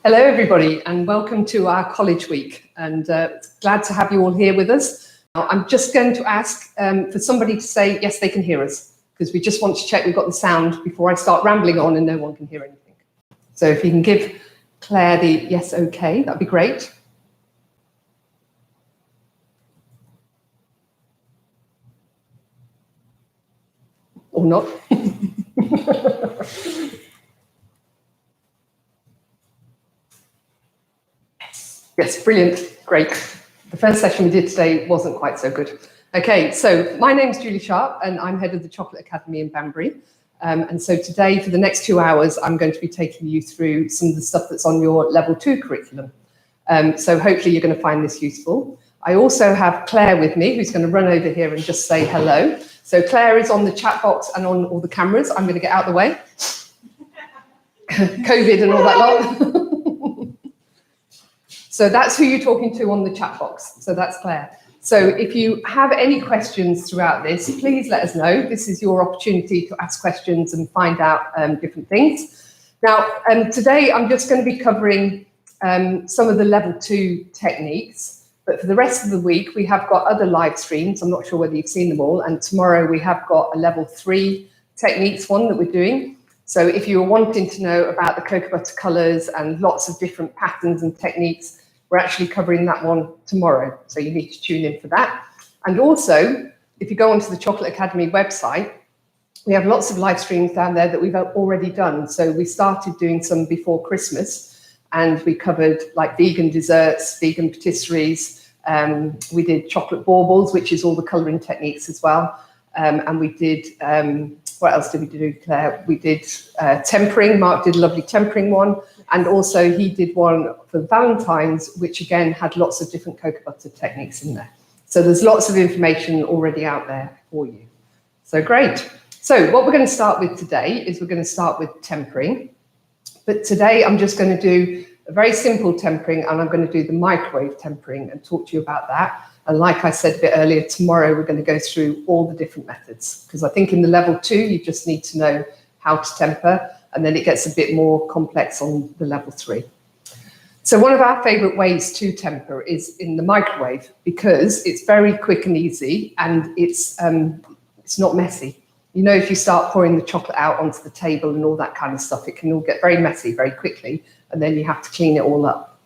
Hello, everybody, and welcome to our College Week. And glad to have you all here with us. Now, I'm just going to ask for somebody to say, yes, they can hear us, because we just want to check we've got the sound before I start rambling on and no one can hear anything. So if you can give Claire the yes, okay, that'd be great. Or not. Yes, brilliant, great. The first session we did today wasn't quite so good. Okay, so my name's Julie Sharp and I'm head of the Chocolate Academy in Banbury. And so today, for the next 2 hours, I'm going to be taking you through some of the stuff that's on your level 2 curriculum. So hopefully you're going to find this useful. I also have Claire with me, who's going to run over here and just say hello. So Claire is on the chat box and on all the cameras. I'm going to get out of the way. COVID and all that lot. So that's who you're talking to on the chat box. So that's Claire. So if you have any questions throughout this, please let us know. This is your opportunity to ask questions and find out different things. Now, today I'm just going to be covering some of the level 2 techniques. But for the rest of the week, we have got other live streams. I'm not sure whether you've seen them all. And tomorrow we have got a level 3 techniques one that we're doing. So if you're wanting to know about the cocoa butter colours and lots of different patterns and techniques, we're actually covering that one tomorrow. So you need to tune in for that. And also, if you go onto the Chocolate Academy website, we have lots of live streams down there that we've already done. So we started doing some before Christmas and we covered like vegan desserts, vegan patisseries. We did chocolate baubles, which is all the colouring techniques as well. And we did, what else did we do, Claire? We did tempering. Mark did a lovely tempering one. And also he did one for Valentine's, which again had lots of different cocoa butter techniques in there. So there's lots of information already out there for you. So great. So what we're going to start with today is we're going to start with tempering. But today I'm just going to do a very simple tempering and I'm going to do the microwave tempering and talk to you about that. And like I said a bit earlier, tomorrow we're going to go through all the different methods because I think in the level 2, you just need to know how to temper. And then it gets a bit more complex on the level 3. So one of our favourite ways to temper is in the microwave because it's very quick and easy and it's not messy. You know, if you start pouring the chocolate out onto the table and all that kind of stuff, it can all get very messy very quickly and then you have to clean it all up.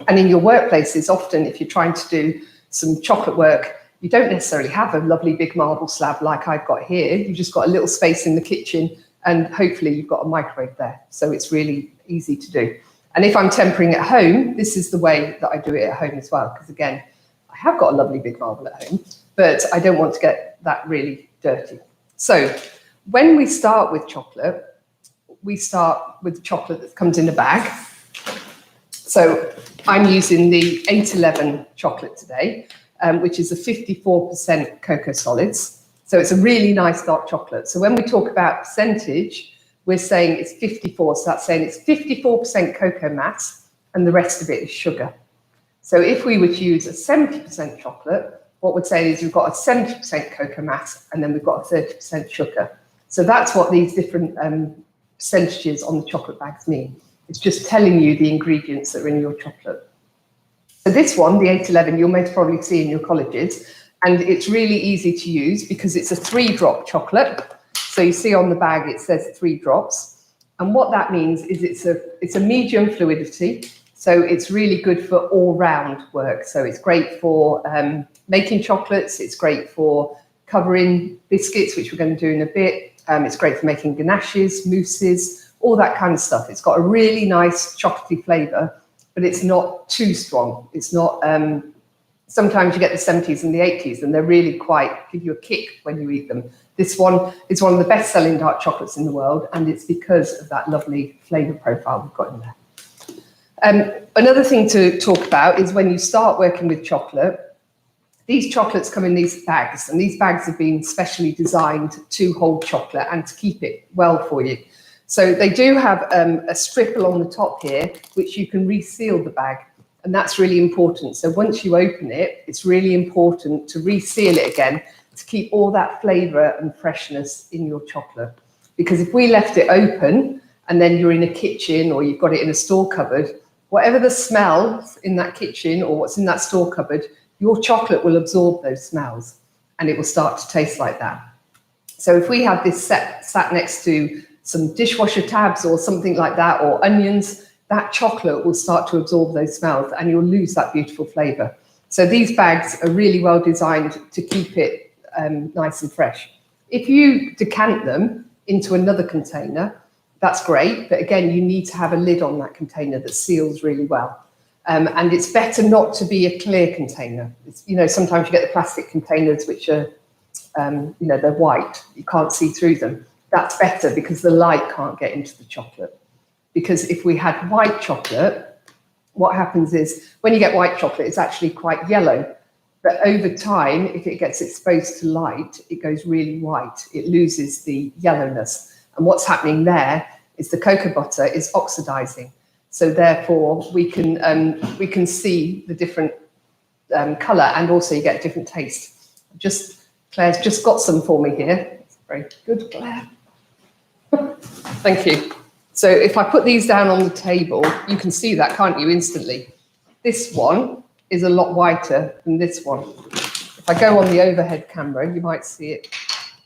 And in your workplaces, often if you're trying to do some chocolate work, you don't necessarily have a lovely big marble slab like I've got here. You've just got a little space in the kitchen and hopefully you've got a microwave there. So it's really easy to do. And if I'm tempering at home, this is the way that I do it at home as well. Because again, I have got a lovely big marble at home, but I don't want to get that really dirty. So when we start with chocolate, we start with the chocolate that comes in a bag. So I'm using the 811 chocolate today, which is a 54% cocoa solids. So it's a really nice dark chocolate. So when we talk about percentage, we're saying it's 54. So that's saying it's 54% cocoa mass and the rest of it is sugar. So if we were to use a 70% chocolate, what we're saying is we've got a 70% cocoa mass and then we've got a 30% sugar. So that's what these different percentages on the chocolate bags mean. It's just telling you the ingredients that are in your chocolate. So this one, the 811, you'll most probably see in your colleges. And it's really easy to use because it's a 3-drop chocolate. So you see on the bag, it says 3 drops. And what that means is it's a medium fluidity. So it's really good for all round work. So it's great for making chocolates. It's great for covering biscuits, which we're going to do in a bit. It's great for making ganaches, mousses, all that kind of stuff. It's got a really nice chocolatey flavour, but it's not too strong. It's not... Sometimes you get the 70s and the 80s and they're really quite give you a kick when you eat them. This one is one of the best-selling dark chocolates in the world and it's because of that lovely flavour profile we've got in there. Another thing to talk about is when you start working with chocolate, these chocolates come in these bags and these bags have been specially designed to hold chocolate and to keep it well for you. So they do have a strip along the top here which you can reseal the bag. And that's really important. So once you open it, it's really important to reseal it again to keep all that flavour and freshness in your chocolate. Because if we left it open and then you're in a kitchen or you've got it in a store cupboard, whatever the smell in that kitchen or what's in that store cupboard, your chocolate will absorb those smells and it will start to taste like that. So if we have this sat next to some dishwasher tabs or something like that, or onions, that chocolate will start to absorb those smells and you'll lose that beautiful flavour. So these bags are really well designed to keep it nice and fresh. If you decant them into another container, that's great, but again, you need to have a lid on that container that seals really well. And it's better not to be a clear container. Sometimes you get the plastic containers which are, they're white, you can't see through them. That's better because the light can't get into the chocolate. Because if we had white chocolate, what happens is when you get white chocolate, it's actually quite yellow. But over time, if it gets exposed to light, it goes really white. It loses the yellowness. And what's happening there is the cocoa butter is oxidizing. So therefore, we can see the different colour, and also you get a different taste. Claire's just got some for me here. Very good, Claire. Thank you. So if I put these down on the table, you can see that, can't you, instantly? This one is a lot whiter than this one. If I go on the overhead camera, you might see it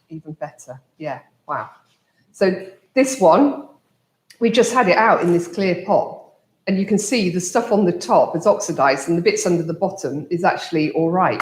even better. Yeah, wow. So this one, we just had it out in this clear pot, and you can see the stuff on the top is oxidized and the bits under the bottom is actually all right.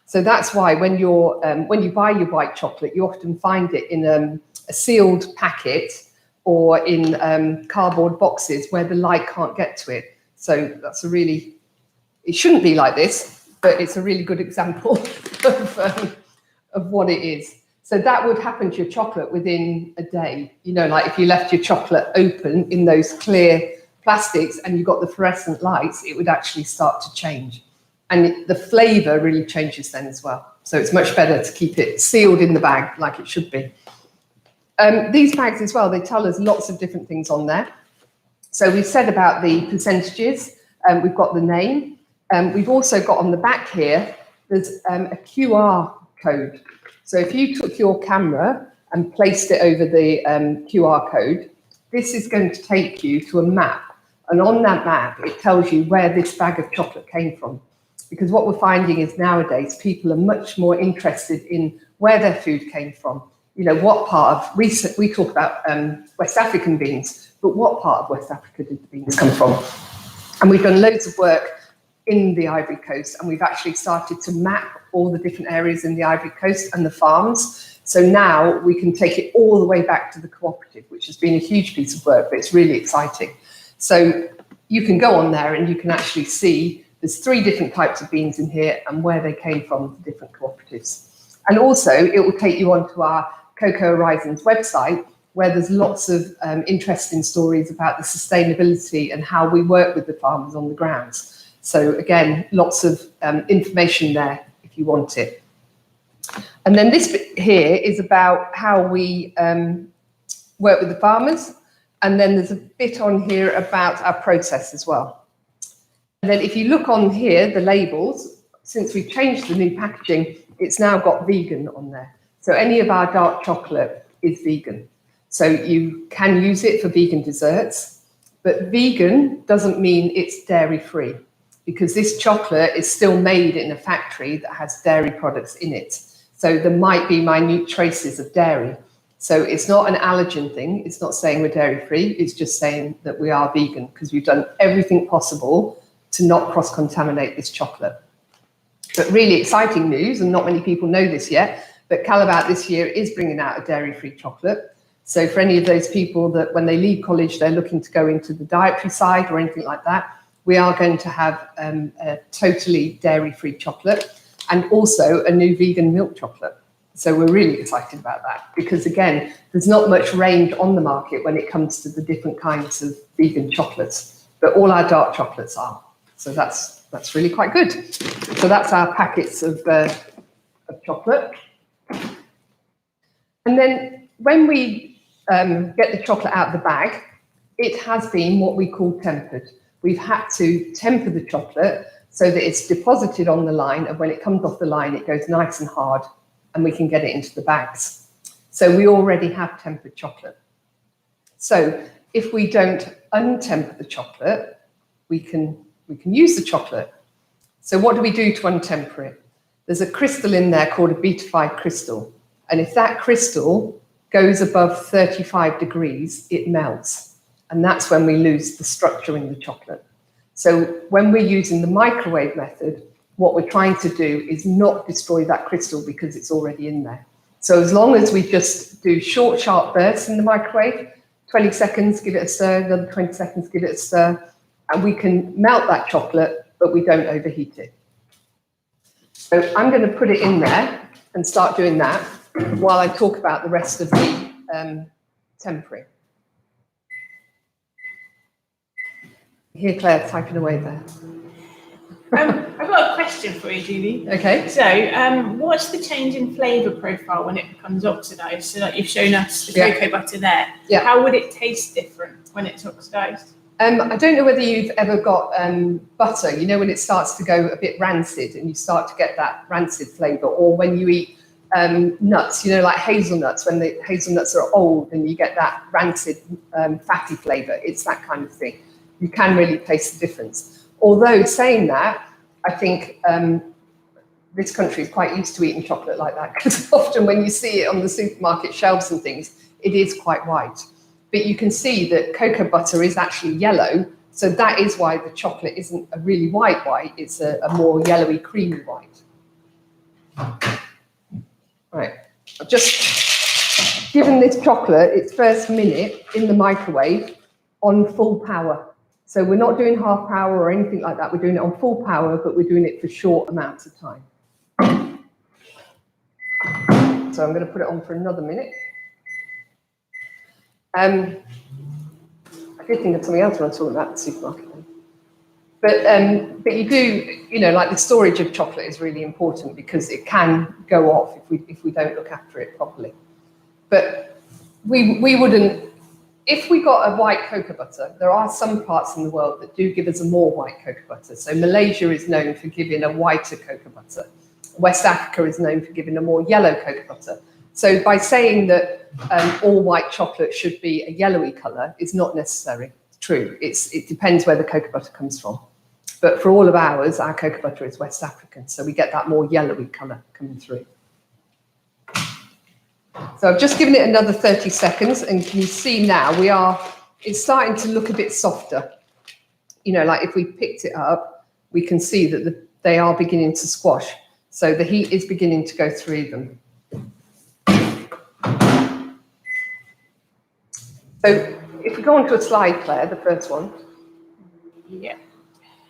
So that's why when you buy your white chocolate, you often find it in a sealed packet or in cardboard boxes where the light can't get to it. So that's it shouldn't be like this, but it's a really good example of what it is. So that would happen to your chocolate within a day. Like if you left your chocolate open in those clear plastics and you got the fluorescent lights, it would actually start to change. And the flavour really changes then as well. So it's much better to keep it sealed in the bag like it should be. These bags as well, they tell us lots of different things on there. So we've said about the percentages, we've got the name. We've also got on the back here, there's a QR code. So if you took your camera and placed it over the QR code, this is going to take you to a map. And on that map, it tells you where this bag of chocolate came from. Because what we're finding is nowadays, people are much more interested in where their food came from. What part of, we talk about West African beans, but what part of West Africa did the beans come from? And we've done loads of work in the Ivory Coast, and we've actually started to map all the different areas in the Ivory Coast and the farms. So now we can take it all the way back to the cooperative, which has been a huge piece of work, but it's really exciting. So you can go on there and you can actually see there's 3 different types of beans in here and where they came from, the different cooperatives. And also it will take you onto our Cocoa Horizons website, where there's lots of interesting stories about the sustainability and how we work with the farmers on the grounds. So again, lots of information there if you want it. And then this bit here is about how we work with the farmers. And then there's a bit on here about our process as well. And then if you look on here, the labels, since we've changed the new packaging, it's now got vegan on there. So any of our dark chocolate is vegan. So you can use it for vegan desserts, but vegan doesn't mean it's dairy-free, because this chocolate is still made in a factory that has dairy products in it. So there might be minute traces of dairy. So it's not an allergen thing. It's not saying we're dairy-free. It's just saying that we are vegan, because we've done everything possible to not cross-contaminate this chocolate. But really exciting news, and not many people know this yet, but Callebaut this year is bringing out a dairy-free chocolate. So for any of those people that when they leave college, they're looking to go into the dietary side or anything like that, we are going to have a totally dairy-free chocolate, and also a new vegan milk chocolate. So we're really excited about that, because again, there's not much range on the market when it comes to the different kinds of vegan chocolates, but all our dark chocolates are. So that's really quite good. So that's our packets of chocolate. And then when we get the chocolate out of the bag, it has been what we call tempered. We've had to temper the chocolate so that it's deposited on the line, and when it comes off the line, it goes nice and hard, and we can get it into the bags. So we already have tempered chocolate. So if we don't untemper the chocolate, we can use the chocolate. So what do we do to untemper it? There's a crystal in there called a beta-5 crystal. And if that crystal goes above 35 degrees, it melts. And that's when we lose the structure in the chocolate. So when we're using the microwave method, what we're trying to do is not destroy that crystal because it's already in there. So as long as we just do short, sharp bursts in the microwave, 20 seconds, give it a stir, another 20 seconds, give it a stir, and we can melt that chocolate, but we don't overheat it. So I'm going to put it in there and start doing that while I talk about the rest of the tempering. Here, Claire, typing away there. I've got a question for you, Julie. Okay. So, what's the change in flavour profile when it becomes oxidised? So, like you've shown us the cocoa butter there. Yeah. How would it taste different when it's oxidised? I don't know whether you've ever got butter, you know, when it starts to go a bit rancid and you start to get that rancid flavour, or when you eat nuts, you know, like hazelnuts, when the hazelnuts are old and you get that rancid, fatty flavour. It's that kind of thing. You can really taste the difference. Although saying that, I think this country is quite used to eating chocolate like that, because often when you see it on the supermarket shelves and things, it is quite white. But you can see that cocoa butter is actually yellow, so that is why the chocolate isn't a really white, it's a more yellowy, creamy white. Right, I've just given this chocolate its first minute in the microwave on full power. So we're not doing half power or anything like that, we're doing it on full power, but we're doing it for short amounts of time. So I'm going to put it on for another minute. I did think of something else when I was talking about the supermarket. But you do, you know, like the storage of chocolate is really important because it can go off if we don't look after it properly. But we wouldn't, if we got a white cocoa butter, there are some parts in the world that do give us a more white cocoa butter. So Malaysia is known for giving a whiter cocoa butter. West Africa is known for giving a more yellow cocoa butter. So by saying that all white chocolate should be a yellowy colour is not necessarily true. It depends where the cocoa butter comes from. But for all of ours, our cocoa butter is West African, so we get that more yellowy colour coming through. So I've just given it another 30 seconds, and can you see now it's starting to look a bit softer. You know, like if we picked it up, we can see that they are beginning to squash. So the heat is beginning to go through them. So if we go on to a slide, Claire, the first one. Yeah.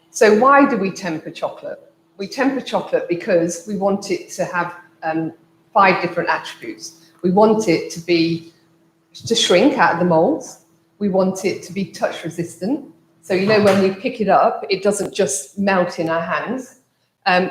So why do we temper chocolate? We temper chocolate because we want it to have 5 different attributes. We want it to shrink out of the molds. We want it to be touch resistant. So, you know, when we pick it up, it doesn't just melt in our hands.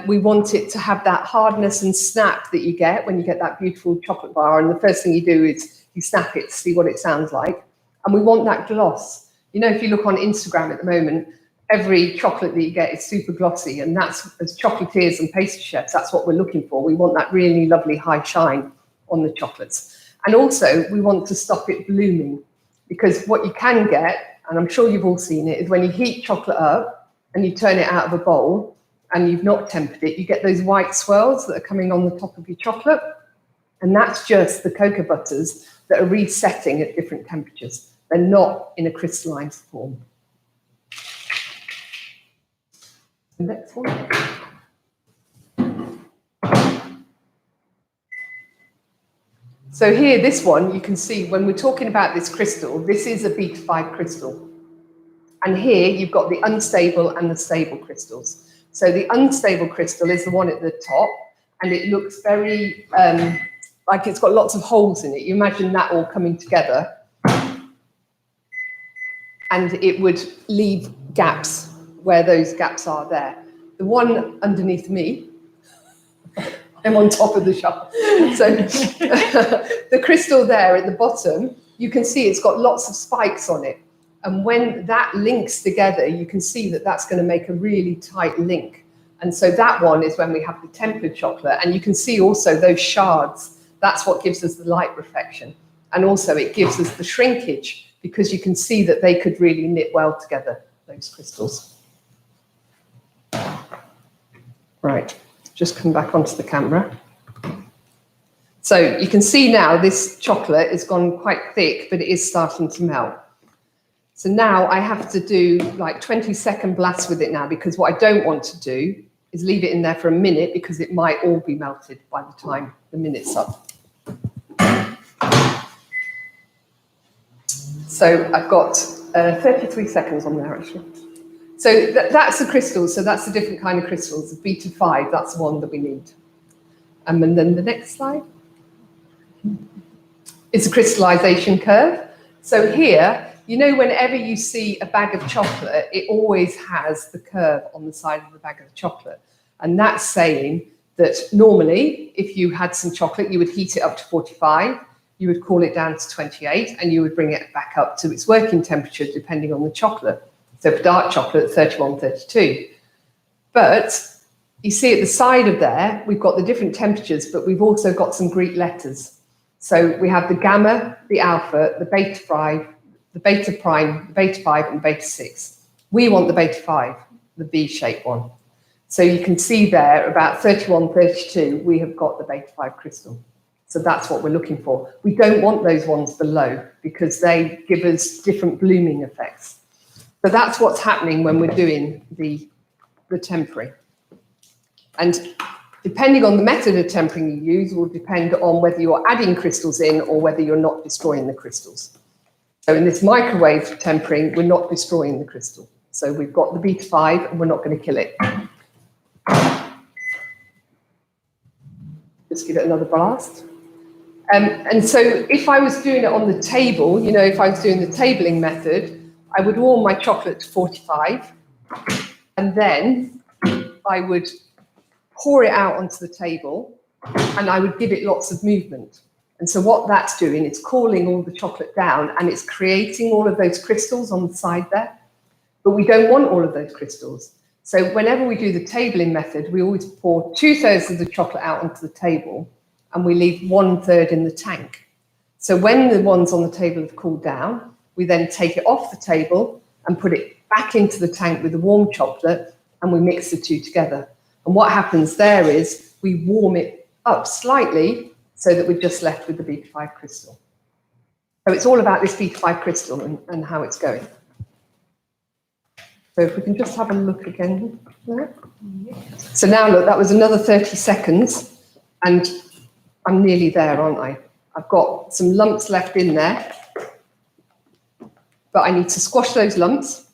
We want it to have that hardness and snap that you get when you get that beautiful chocolate bar. And the first thing you do is you snap it to see what it sounds like. And we want that gloss. You know, if you look on Instagram at the moment, every chocolate that you get is super glossy. And that's, as chocolatiers and pastry chefs, that's what we're looking for. We want that really lovely high shine on the chocolates. And also, we want to stop it blooming. Because what you can get, and I'm sure you've all seen it, is when you heat chocolate up and you turn it out of a bowl and you've not tempered it, you get those white swirls that are coming on the top of your chocolate. And that's just the cocoa butters that are resetting at different temperatures. They're not in a crystalline form. The next one. So here, this one, you can see when we're talking about this crystal, this is a beta-5 crystal. And here you've got the unstable and the stable crystals. So the unstable crystal is the one at the top, and it looks very, like it's got lots of holes in it. You imagine that all coming together, and it would leave gaps where those gaps are there. The one underneath me, I'm on top of the shop. So the crystal there at the bottom, you can see it's got lots of spikes on it. And when that links together, you can see that that's going to make a really tight link. And so that one is when we have the tempered chocolate. And you can see also those shards. That's what gives us the light reflection. And also it gives us the shrinkage. because you can see that they could really knit well together, those crystals. Right, just come back onto the camera. So you can see now this chocolate has gone quite thick, but it is starting to melt. So now I have to do like 20-second blasts with it now, because what I don't want to do is leave it in there for a minute, because it might all be melted by the time the minute's up. So I've got 33 seconds on there actually. So that's the crystals, so that's a different kind of crystals. The beta 5, that's the one that we need. And then the next slide. It's a crystallization curve. So here, you know, whenever you see a bag of chocolate, it always has the curve on the side of the bag of chocolate. And that's saying that normally, if you had some chocolate, you would heat it up to 45, you would cool it down to 28, and you would bring it back up to its working temperature, depending on the chocolate. So for dark chocolate, 31, 32. But you see at the side of there, we've got the different temperatures, but we've also got some Greek letters. So we have the gamma, the alpha, the beta 5, the beta prime, the beta 5, and beta 6. We want the beta 5, the V-shaped one. So you can see there, about 31, 32, we have got the beta 5 crystal. So that's what we're looking for. We don't want those ones below, because they give us different blooming effects. So that's what's happening when we're doing the tempering. And depending on the method of tempering you use will depend on whether you're adding crystals in or whether you're not destroying the crystals. So in this microwave tempering, we're not destroying the crystal. So we've got the beta 5 and we're not going to kill it. Just give it another blast. And so if I was doing it on the table, you know, if I was doing the tabling method, I would warm my chocolate to 45, and then I would pour it out onto the table, and I would give it lots of movement. And so what that's doing, it's cooling all the chocolate down, and it's creating all of those crystals on the side there. But we don't want all of those crystals. So whenever we do the tabling method, we always pour 2/3 of the chocolate out onto the table, and we leave 1/3 in the tank. So when the ones on the table have cooled down, we then take it off the table and put it back into the tank with the warm chocolate, and we mix the two together. And what happens there is we warm it up slightly so that we're just left with the beta 5 crystal. So it's all about this beta 5 crystal and how it's going. So if we can just have a look again there. So now look, that was another 30 seconds, and I'm nearly there, aren't I? I've got some lumps left in there, but I need to squash those lumps.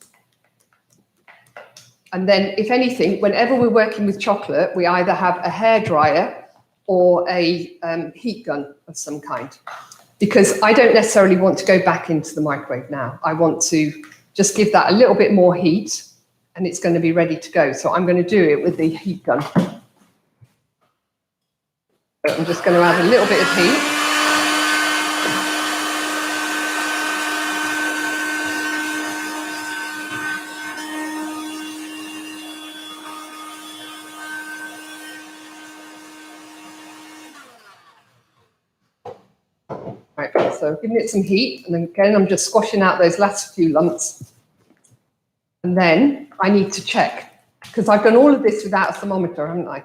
And then, if anything, whenever we're working with chocolate, we either have a hairdryer or a heat gun of some kind, because I don't necessarily want to go back into the microwave now. I want to just give that a little bit more heat, and it's going to be ready to go. So I'm going to do it with the heat gun. So I'm just going to add a little bit of heat. Right, so giving it some heat, and then again, I'm just squashing out those last few lumps. And then I need to check, because I've done all of this without a thermometer, haven't I?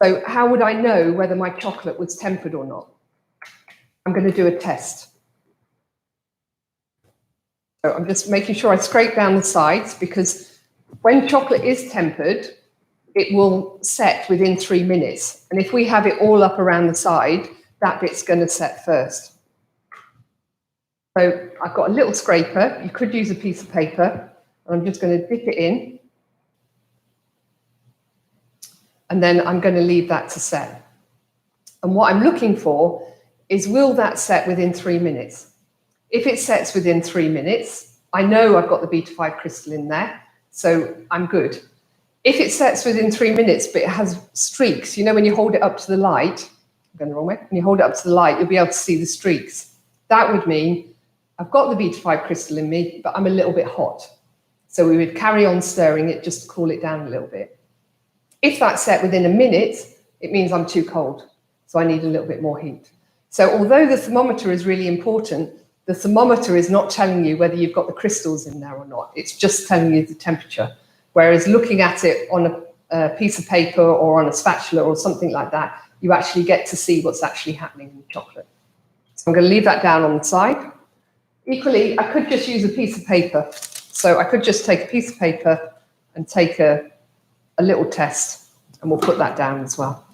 So how would I know whether my chocolate was tempered or not? I'm going to do a test. So I'm just making sure I scrape down the sides, because when chocolate is tempered, it will set within 3 minutes. And if we have it all up around the side, that bit's going to set first. So I've got a little scraper. You could use a piece of paper. And I'm just going to dip it in. And then I'm going to leave that to set. And what I'm looking for is, will that set within 3 minutes? If it sets within 3 minutes, I know I've got the beta 5 crystal in there, so I'm good. If it sets within 3 minutes, but it has streaks, you know, when you hold it up to the light, I'm going the wrong way. When you hold it up to the light, you'll be able to see the streaks. That would mean I've got the beta 5 crystal in me, but I'm a little bit hot. So we would carry on stirring it just to cool it down a little bit. If that's set within a minute, it means I'm too cold. So I need a little bit more heat. So although the thermometer is really important, The thermometer is not telling you whether you've got the crystals in there or not. It's just telling you the temperature. Whereas looking at it on a piece of paper or on a spatula or something like that, you actually get to see what's actually happening in the chocolate. So I'm going to leave that down on the side. Equally, I could just use a piece of paper. So I could just take a piece of paper and take a little test, and we'll put that down as well.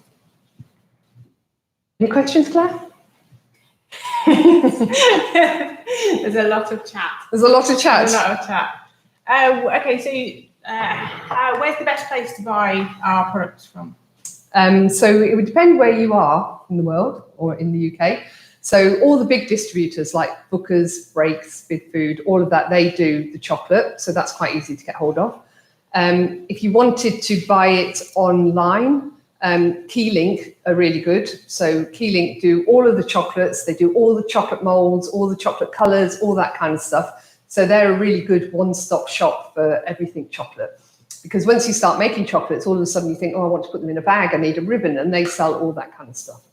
Any questions, Claire? There's a lot of chat. There's a lot of chat. There's a lot of chat. Okay, so where's the best place to buy our products from? So it would depend where you are in the world or in the UK. So all the big distributors like Booker's, Brakes, Big Food, all of that, they do the chocolate. So that's quite easy to get hold of. If you wanted to buy it online, Keylink are really good. So Keylink do all of the chocolates. They do all the chocolate molds, all the chocolate colors, all that kind of stuff. So they're a really good one-stop shop for everything chocolate. Because once you start making chocolates, all of a sudden you think, oh, I want to put them in a bag, I need a ribbon, and they sell all that kind of stuff.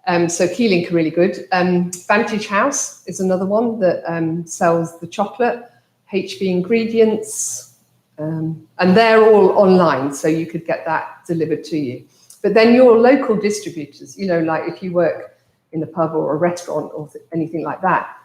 So Keylink are really good. Vantage House is another one that sells the chocolate, HB Ingredients, and they're all online, so you could get that delivered to you. But then your local distributors, you know, like if you work in a pub or a restaurant or anything like that,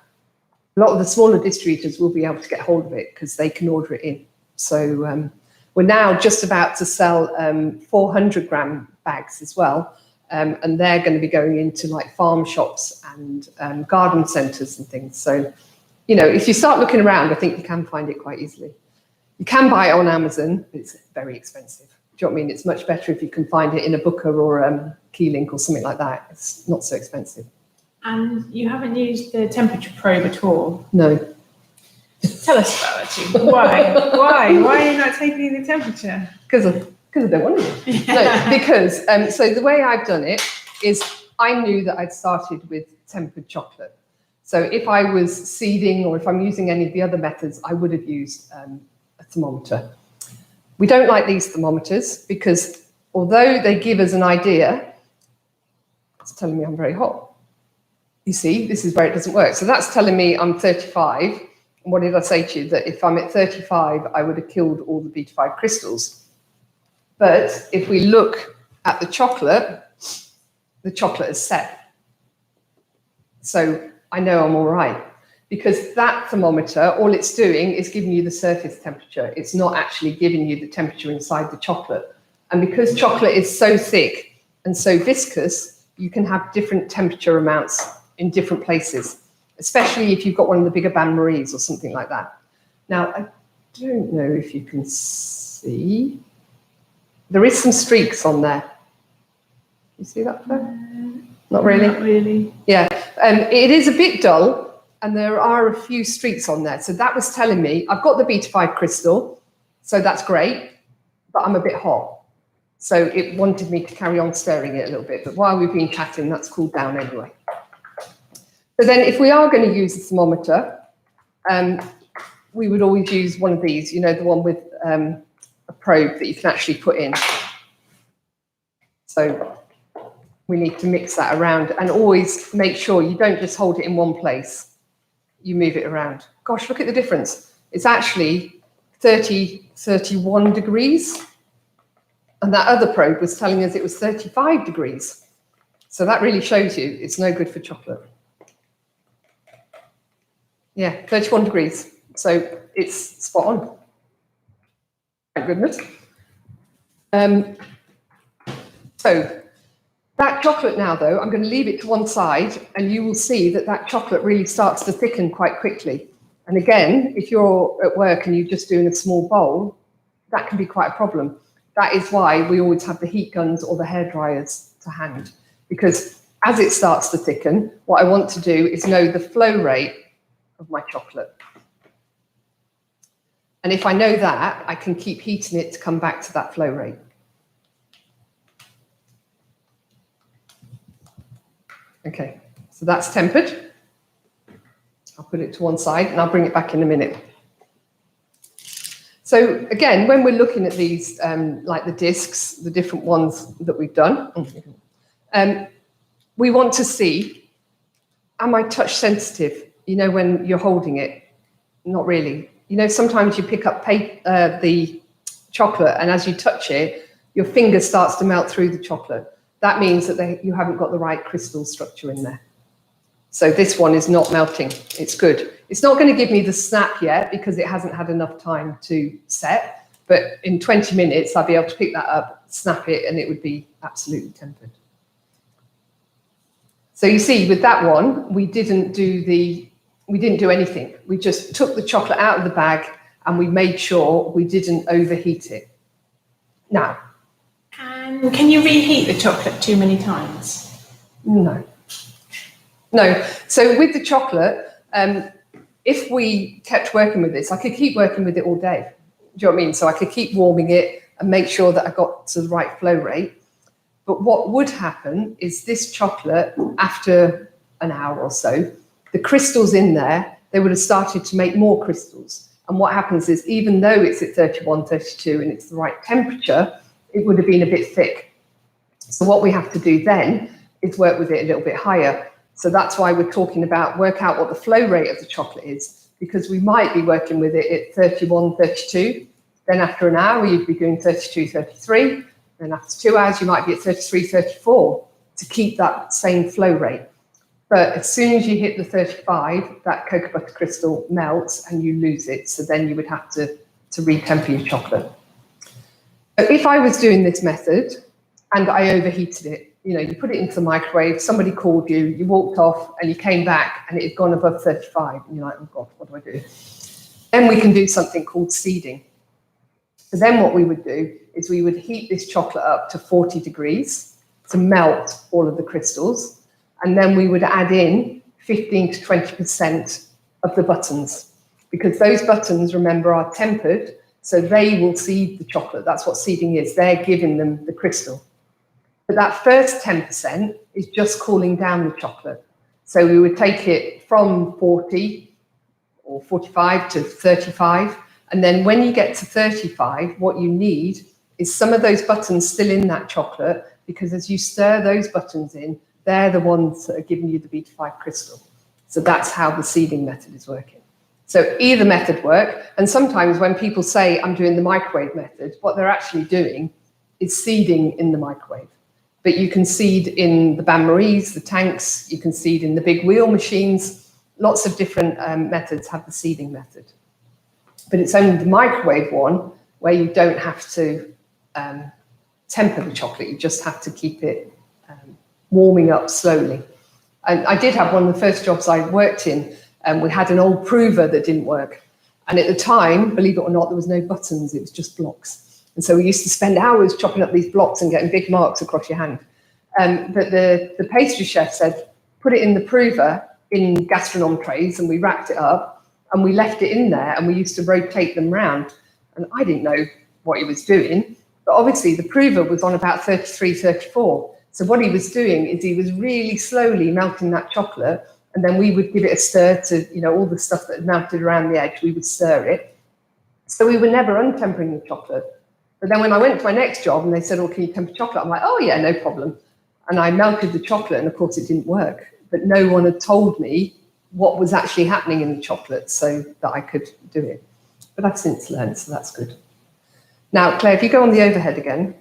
a lot of the smaller distributors will be able to get hold of it because they can order it in. So we're now just about to sell 400-gram bags as well. And they're going to be going into like farm shops and garden centres and things. So, you know, if you start looking around, I think you can find it quite easily. You can buy it on Amazon, but it's very expensive. Do you know what I mean? It's much better if you can find it in a Booker or Keylink or something like that. It's not so expensive. And you haven't used the temperature probe at all? No. Tell us about it, too. Why? Why are you not taking the temperature? Because I don't want to. No, because, so the way I've done it is I knew that I'd started with tempered chocolate. So if I was seeding or if I'm using any of the other methods, I would have used a thermometer. We don't like these thermometers because although they give us an idea, it's telling me I'm very hot. You see, this is where it doesn't work. So that's telling me I'm 35. And what did I say to you? That if I'm at 35, I would have killed all the beta-5 crystals. But if we look at the chocolate is set. So I know I'm all right. Because that thermometer, all it's doing is giving you the surface temperature. It's not actually giving you the temperature inside the chocolate. And because chocolate is so thick and so viscous, you can have different temperature amounts in different places, especially if you've got one of the bigger bain-maries or something like that. Now, I don't know if you can see. There is some streaks on there. You see that there? Not really? Not really. Yeah, it is a bit dull. And there are a few streaks on there. So that was telling me, I've got the beta-5 crystal, so that's great, but I'm a bit hot. So it wanted me to carry on stirring it a little bit. But while we've been chatting, that's cooled down anyway. So then if we are going to use the thermometer, we would always use one of these, you know, the one with a probe that you can actually put in. So we need to mix that around and always make sure you don't just hold it in one place. You move it around. Gosh, look at the difference. It's actually 30, 31 degrees. And that other probe was telling us it was 35 degrees. So that really shows you it's no good for chocolate. Yeah, 31 degrees. So it's spot on. Thank goodness. So that chocolate now, though, I'm going to leave it to one side, and you will see that that chocolate really starts to thicken quite quickly. And again, if you're at work and you're just doing a small bowl, that can be quite a problem. That is why we always have the heat guns or the hair dryers to hand, because as it starts to thicken, what I want to do is know the flow rate of my chocolate. And if I know that, I can keep heating it to come back to that flow rate. Okay, so that's tempered. I'll put it to one side and I'll bring it back in a minute. So again, when we're looking at these, like the discs, the different ones that we've done, we want to see, am I touch sensitive? you know, when you're holding it, not really. You know, sometimes you pick up the chocolate, and as you touch it, your finger starts to melt through the chocolate. That means that you haven't got the right crystal structure in there. So this one is not melting. It's good. It's not going to give me the snap yet because it hasn't had enough time to set. But in 20 minutes, I'll be able to pick that up, snap it, and it would be absolutely tempered. So you see, with that one, we didn't do anything. We just took the chocolate out of the bag and we made sure we didn't overheat it. Now, can you reheat the chocolate too many times? No. So with the chocolate, if we kept working with this, I could keep working with it all day. Do you know what I mean? So I could keep warming it and make sure that I got to the right flow rate. But what would happen is this chocolate, after an hour or so, the crystals in there, they would have started to make more crystals. And what happens is, even though it's at 31, 32, and it's the right temperature, it would have been a bit thick. So what we have to do then is work with it a little bit higher. So that's why we're talking about work out what the flow rate of the chocolate is, because we might be working with it at 31, 32. Then after an hour, you'd be doing 32, 33. Then after 2 hours, you might be at 33, 34 to keep that same flow rate. But as soon as you hit the 35, that cocoa butter crystal melts and you lose it. So then you would have to re-temper your chocolate. But if I was doing this method and I overheated it, you know, you put it into the microwave, somebody called you, you walked off and you came back and it had gone above 35. And you're like, oh God, what do I do? Then we can do something called seeding. So then what we would do is we would heat this chocolate up to 40 degrees to melt all of the crystals. And then we would add in 15 to 20% of the buttons, because those buttons, remember, are tempered, so they will seed the chocolate. That's what seeding is. They're giving them the crystal. But that first 10% is just cooling down the chocolate. So we would take it from 40 or 45 to 35. And then when you get to 35, what you need is some of those buttons still in that chocolate, because as you stir those buttons in, they're the ones that are giving you the beta-5 crystal. So that's how the seeding method is working. So either method work. And sometimes when people say, I'm doing the microwave method, what they're actually doing is seeding in the microwave. But you can seed in the bain-maries, the tanks, you can seed in the big wheel machines. Lots of different methods have the seeding method. But it's only the microwave one where you don't have to temper the chocolate. You just have to keep it warming up slowly. And I did have one of the first jobs I worked in, and we had an old prover that didn't work. And at the time, believe it or not, there was no buttons, it was just blocks. And so we used to spend hours chopping up these blocks and getting big marks across your hand. But the pastry chef said, put it in the prover in gastronome trays, and we wrapped it up and we left it in there, and we used to rotate them round. And I didn't know what he was doing, but obviously the prover was on about 33, 34. So what he was doing is he was really slowly melting that chocolate, and then we would give it a stir to, you know, all the stuff that had melted around the edge, we would stir it. So we were never untempering the chocolate. But then when I went to my next job and they said, oh, can you temper chocolate? I'm like, oh yeah, no problem. And I melted the chocolate, and of course it didn't work. But no one had told me what was actually happening in the chocolate so that I could do it. But I've since learned, so that's good. Now, Claire, if you go on the overhead again,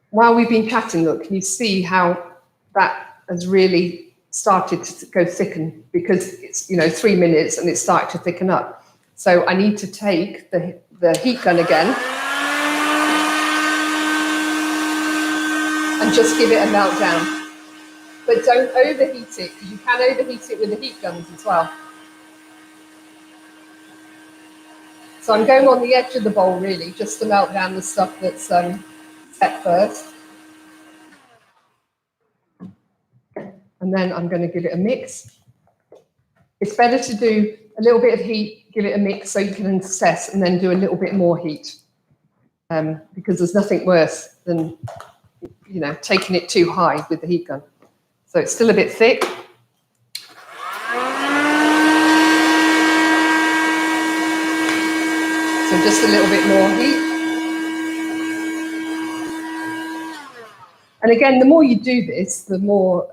while we've been chatting, look, can you see how that has really started to go thicken, because it's, you know, 3 minutes and it's started to thicken up. So I need to take the heat gun again and just give it a meltdown. But don't overheat it, because you can overheat it with the heat guns as well. So I'm going on the edge of the bowl, really, just to melt down the stuff that's set first. And then I'm going to give it a mix. It's better to do a little bit of heat, give it a mix so you can assess, and then do a little bit more heat. Because there's nothing worse than, you know, taking it too high with the heat gun. So it's still a bit thick. So just a little bit more heat. And again, the more you do this, the more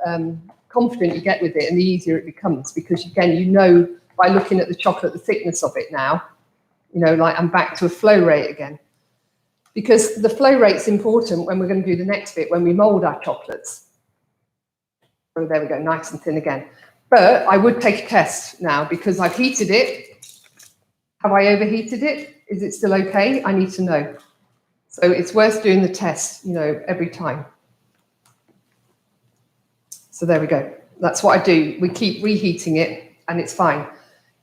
confident you get with it and the easier it becomes, because again, you know, by looking at the chocolate, the thickness of it now, you know, like I'm back to a flow rate again. Because the flow rate's important when we're going to do the next bit, when we mould our chocolates. Oh, there we go, nice and thin again. But I would take a test now because I've heated it. Have I overheated it? Is it still okay? I need to know. So it's worth doing the test, you know, every time. So there we go. That's what I do. We keep reheating it and it's fine.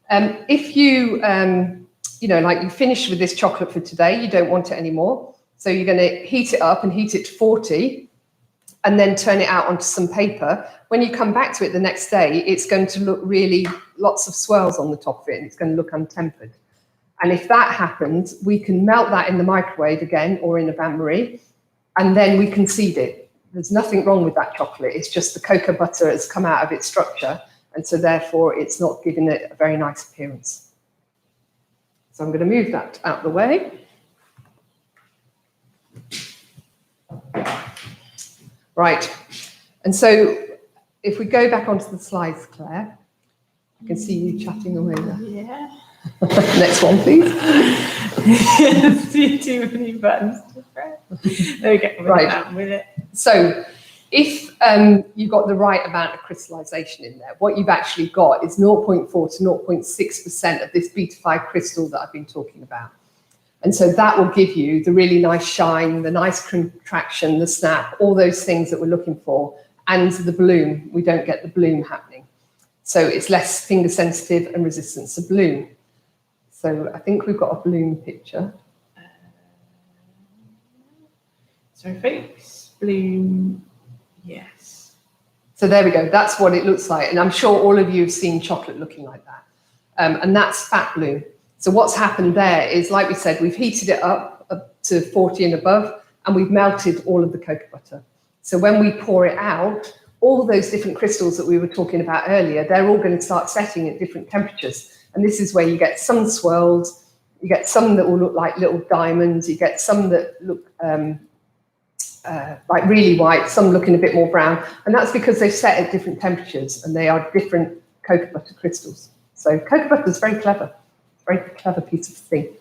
If you, you know, like you finish with this chocolate for today, you don't want it anymore. So you're going to heat it up and heat it to 40 and then turn it out onto some paper. When you come back to it the next day, it's going to look really, lots of swirls on the top of it and it's going to look untempered. And if that happens, we can melt that in the microwave again or in a bain-marie, and then we can seed it. There's nothing wrong with that chocolate. It's just the cocoa butter has come out of its structure, and so therefore it's not giving it a very nice appearance. So I'm going to move that out of the way. Right, and so if we go back onto the slides, Claire, I can see you chatting away there. Yeah. Next one, please. Too many buttons to press. There we go. Right. With it. So if you've got the right amount of crystallization in there, what you've actually got is 0.4 to 0.6% of this beta-5 crystal that I've been talking about. And so that will give you the really nice shine, the nice contraction, the snap, all those things that we're looking for, and the bloom. We don't get the bloom happening. So it's less finger sensitive and resistant to bloom. So I think we've got a bloom picture. So folks, bloom, yes. So there we go. That's what it looks like. And I'm sure all of you have seen chocolate looking like that. And that's fat bloom. So what's happened there is, like we said, we've heated it up to 40 and above, and we've melted all of the cocoa butter. So when we pour it out, all those different crystals that we were talking about earlier, they're all going to start setting at different temperatures. And this is where you get some swirls, you get some that will look like little diamonds, you get some that look like really white, some looking a bit more brown. And that's because they've set at different temperatures and they are different cocoa butter crystals. So cocoa butter is very clever, very clever piece of thing.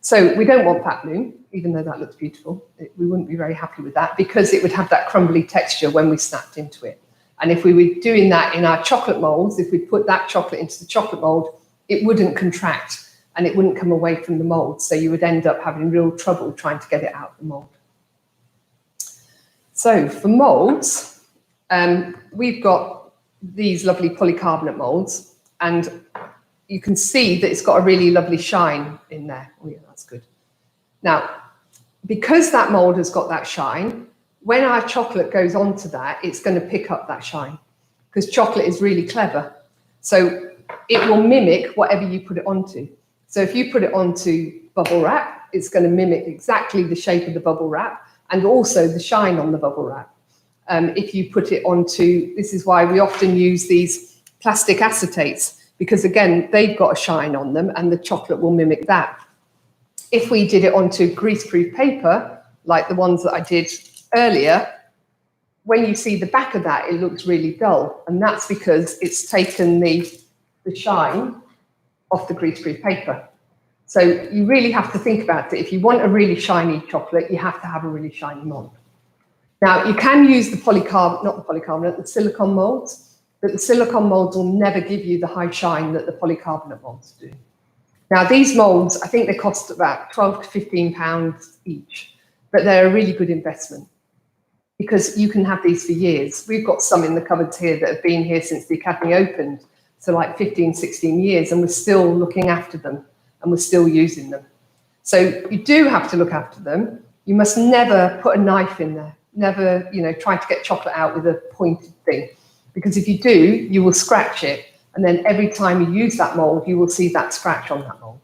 So we don't want fat bloom, even though that looks beautiful. We wouldn't be very happy with that because it would have that crumbly texture when we snapped into it. And if we were doing that in our chocolate molds, if we put that chocolate into the chocolate mold, it wouldn't contract and it wouldn't come away from the mold. So you would end up having real trouble trying to get it out of the mold. So for molds, we've got these lovely polycarbonate molds, and you can see that it's got a really lovely shine in there. Oh yeah, that's good. Now, because that mold has got that shine, when our chocolate goes onto that, it's going to pick up that shine because chocolate is really clever. So it will mimic whatever you put it onto. So if you put it onto bubble wrap, it's going to mimic exactly the shape of the bubble wrap and also the shine on the bubble wrap. If you put it onto, this is why we often use these plastic acetates, because again, they've got a shine on them and the chocolate will mimic that. If we did it onto greaseproof paper, like the ones that I did earlier, when you see the back of that, it looks really dull. And that's because it's taken the shine off the greaseproof paper. So you really have to think about it. If you want a really shiny chocolate, you have to have a really shiny mold. Now, you can use the polycarbonate, not the polycarbonate, the silicone molds, but the silicone molds will never give you the high shine that the polycarbonate molds do. Now, these molds, I think they cost about £12 to £15 each, but they're a really good investment because you can have these for years. We've got some in the cupboards here that have been here since the Academy opened, so like 15, 16 years, and we're still looking after them and we're still using them. So you do have to look after them. You must never put a knife in there, never, try to get chocolate out with a pointed thing, because if you do, you will scratch it. And then every time you use that mold, you will see that scratch on that mold.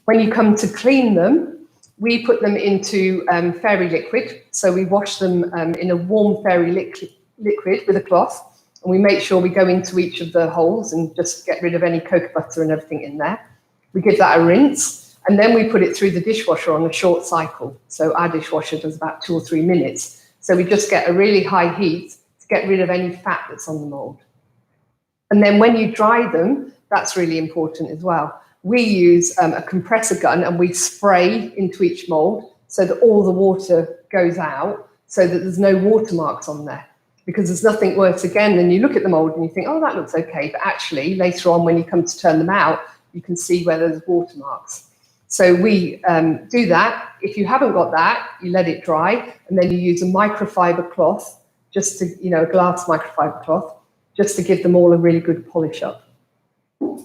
When you come to clean them, we put them into fairy liquid. So we wash them in a warm fairy liquid with a cloth. And we make sure we go into each of the holes and just get rid of any cocoa butter and everything in there. We give that a rinse. And then we put it through the dishwasher on a short cycle. So our dishwasher does about 2 or 3 minutes. So we just get a really high heat to get rid of any fat that's on the mold. And then when you dry them, that's really important as well. We use a compressor gun and we spray into each mold so that all the water goes out, so that there's no watermarks on there. Because there's nothing worse, again, than you look at the mold and you think, oh, that looks okay. But actually, later on, when you come to turn them out, you can see where there's watermarks. So we do that. If you haven't got that, you let it dry, and then you use a microfiber cloth, just to, a glass microfiber cloth, just to give them all a really good polish up.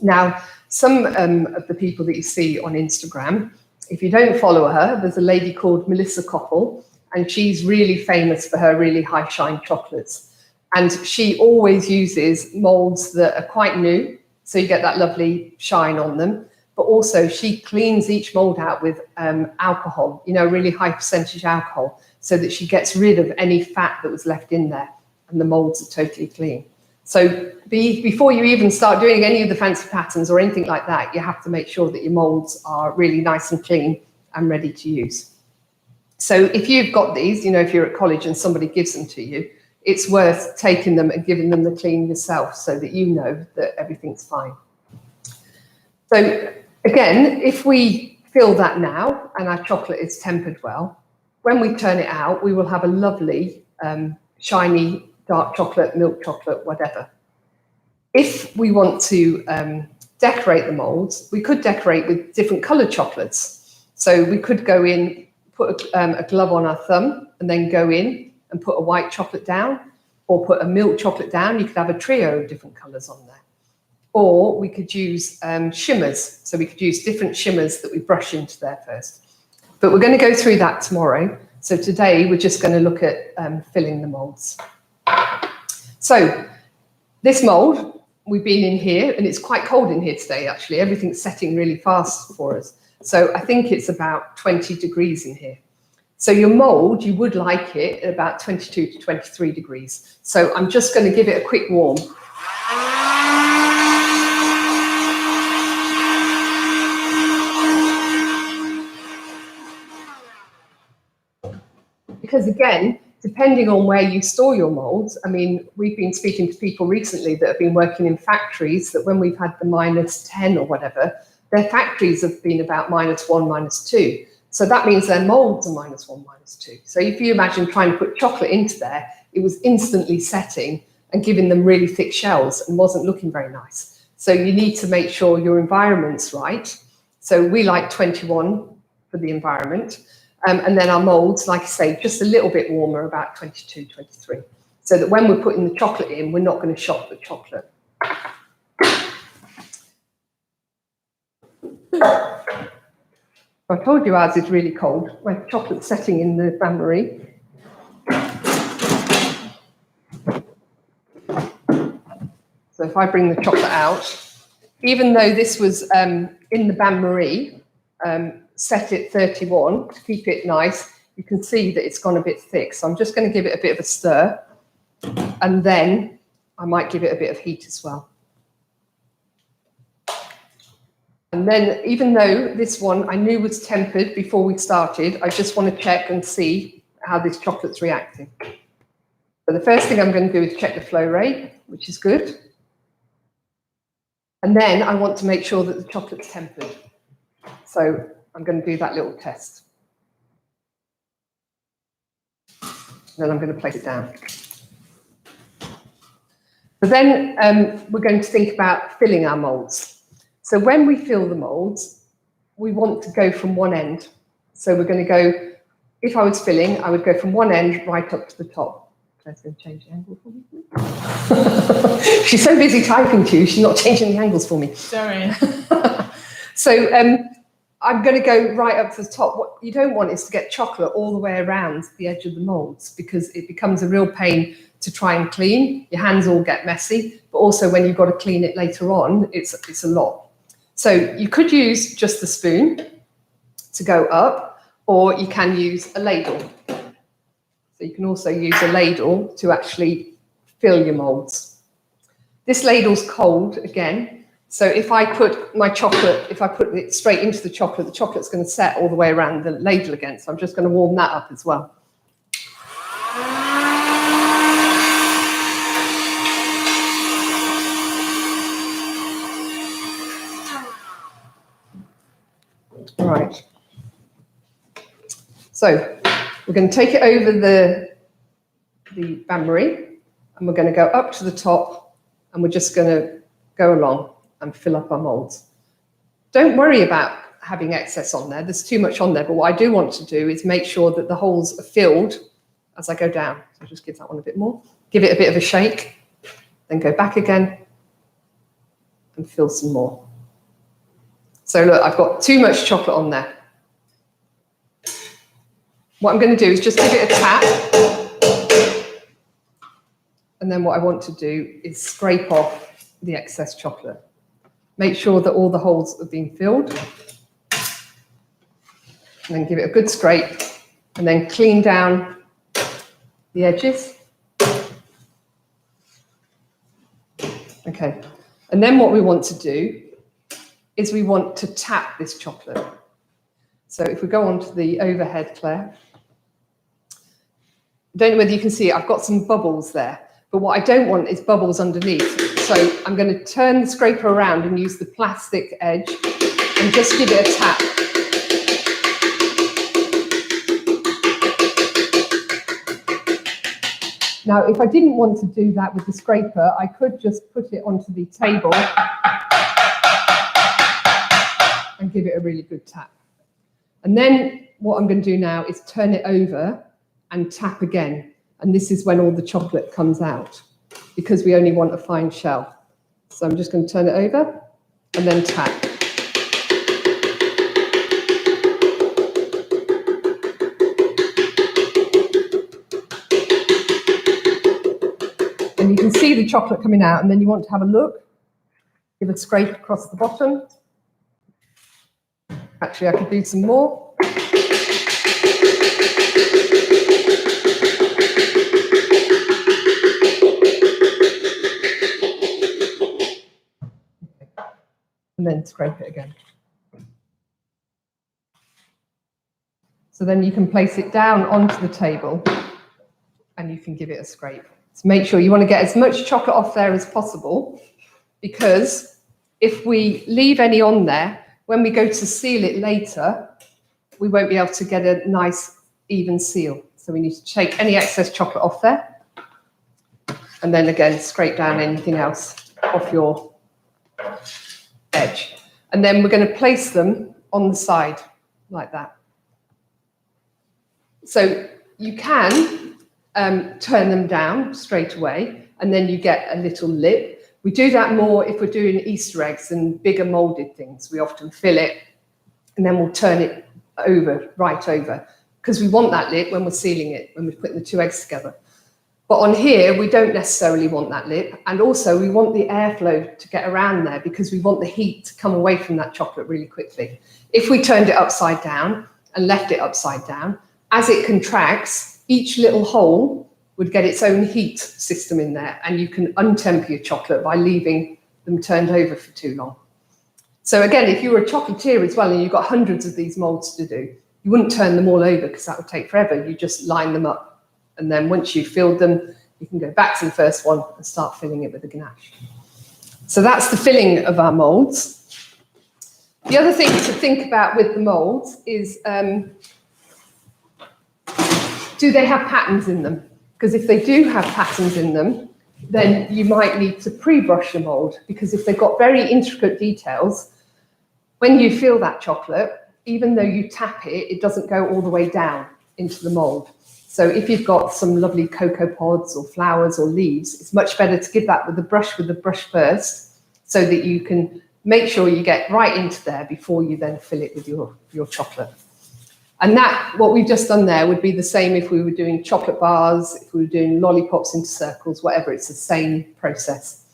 Now, some of the people that you see on Instagram, if you don't follow her, there's a lady called Melissa Koppel, and she's really famous for her really high shine chocolates. And she always uses molds that are quite new, so you get that lovely shine on them. But also she cleans each mold out with alcohol, really high percentage alcohol, so that she gets rid of any fat that was left in there, and the molds are totally clean. So before you even start doing any of the fancy patterns or anything like that, you have to make sure that your molds are really nice and clean and ready to use. So if you've got these, if you're at college and somebody gives them to you, it's worth taking them and giving them the clean yourself so that you know that everything's fine. So again, if we fill that now and our chocolate is tempered well, when we turn it out, we will have a lovely shiny dark chocolate, milk chocolate, whatever. If we want to decorate the molds, we could decorate with different coloured chocolates. So we could go in, put a glove on our thumb, and then go in and put a white chocolate down, or put a milk chocolate down. You could have a trio of different colours on there. Or we could use shimmers. So we could use different shimmers that we brush into there first. But we're going to go through that tomorrow. So today we're just going to look at filling the molds. So this mold, we've been in here, and it's quite cold in here today, actually. Everything's setting really fast for us. So I think it's about 20 degrees in here. So your mold, you would like it at about 22 to 23 degrees. So I'm just going to give it a quick warm. Because again, depending on where you store your molds, I mean, we've been speaking to people recently that have been working in factories that when we've had the -10 or whatever, their factories have been about -1, -2. So that means their molds are -1, -2. So if you imagine trying to put chocolate into there, it was instantly setting and giving them really thick shells and wasn't looking very nice. So you need to make sure your environment's right. So we like 21 for the environment. And then our molds, like I say, just a little bit warmer, about 22, 23. So that when we're putting the chocolate in, we're not going to shock the chocolate. I told you ours is really cold. My chocolate's setting in the bain-marie. So if I bring the chocolate out, even though this was in the bain-marie, set at 31 to keep it nice, you can see that it's gone a bit thick. So I'm just going to give it a bit of a stir, and then I might give it a bit of heat as well. And then, even though this one I knew was tempered before we started, I just want to check and see how this chocolate's reacting. So the first thing I'm going to do is check the flow rate, which is good. And then I want to make sure that the chocolate's tempered. So I'm going to do that little test. Then I'm going to place it down. But then we're going to think about filling our molds. So when we fill the molds, we want to go from one end. So we're going to go, if I was filling, I would go from one end right up to the top. Claire's going to change the angle for me. She's so busy typing to you, she's not changing the angles for me. Sorry. So I'm going to go right up to the top. What you don't want is to get chocolate all the way around the edge of the molds, because it becomes a real pain to try and clean. Your hands all get messy, but also when you've got to clean it later on, it's a lot. So you could use just the spoon to go up, or you can use a ladle. So you can also use a ladle to actually fill your molds. This ladle's cold again. So if I put my chocolate, if I put it straight into the chocolate's going to set all the way around the ladle again. So I'm just going to warm that up as well. Right. So we're going to take it over the bain-marie, and we're going to go up to the top, and we're just going to go along and fill up our molds. Don't worry about having excess on there. There's too much on there, but what I do want to do is make sure that the holes are filled as I go down. So just give that one a bit more. Give it a bit of a shake, then go back again and fill some more. So look, I've got too much chocolate on there. What I'm going to do is just give it a tap. And then what I want to do is scrape off the excess chocolate. Make sure that all the holes have been filled. And then give it a good scrape. And then clean down the edges. Okay. And then what we want to do is we want to tap this chocolate. So if we go on to the overhead, Claire. I don't know whether you can see it. I've got some bubbles there. But what I don't want is bubbles underneath. So I'm going to turn the scraper around and use the plastic edge and just give it a tap. Now, if I didn't want to do that with the scraper, I could just put it onto the table and give it a really good tap. And then what I'm going to do now is turn it over and tap again. And this is when all the chocolate comes out, because we only want a fine shell. So I'm just going to turn it over and then tap. And you can see the chocolate coming out, and then you want to have a look. Give a scrape across the bottom. Actually, I could do some more. And then scrape it again. So then you can place it down onto the table and you can give it a scrape. So make sure you want to get as much chocolate off there as possible, because if we leave any on there, when we go to seal it later, we won't be able to get a nice even seal. So we need to take any excess chocolate off there. And then again, scrape down anything else off your edge. And then we're going to place them on the side like that. So you can turn them down straight away, and then you get a little lip. We do that more if we're doing Easter eggs and bigger molded things. We often fill it and then we'll turn it over, right over, because we want that lip when we're sealing it, when we're putting the two eggs together. But on here, we don't necessarily want that lip. And also we want the airflow to get around there, because we want the heat to come away from that chocolate really quickly. If we turned it upside down and left it upside down, as it contracts, each little hole would get its own heat system in there, and you can untemper your chocolate by leaving them turned over for too long. So again, if you were a chocolatier as well and you've got hundreds of these molds to do, you wouldn't turn them all over because that would take forever. You just line them up. And then once you've filled them, you can go back to the first one and start filling it with the ganache. So that's the filling of our molds. The other thing to think about with the molds is, do they have patterns in them? Because if they do have patterns in them, then you might need to pre-brush the mold, because if they've got very intricate details, when you fill that chocolate, even though you tap it, it doesn't go all the way down into the mold. So if you've got some lovely cocoa pods or flowers or leaves, it's much better to give that with the brush first, so that you can make sure you get right into there before you then fill it with your chocolate. And that, what we've just done there, would be the same if we were doing chocolate bars, if we were doing lollipops into circles, whatever, it's the same process.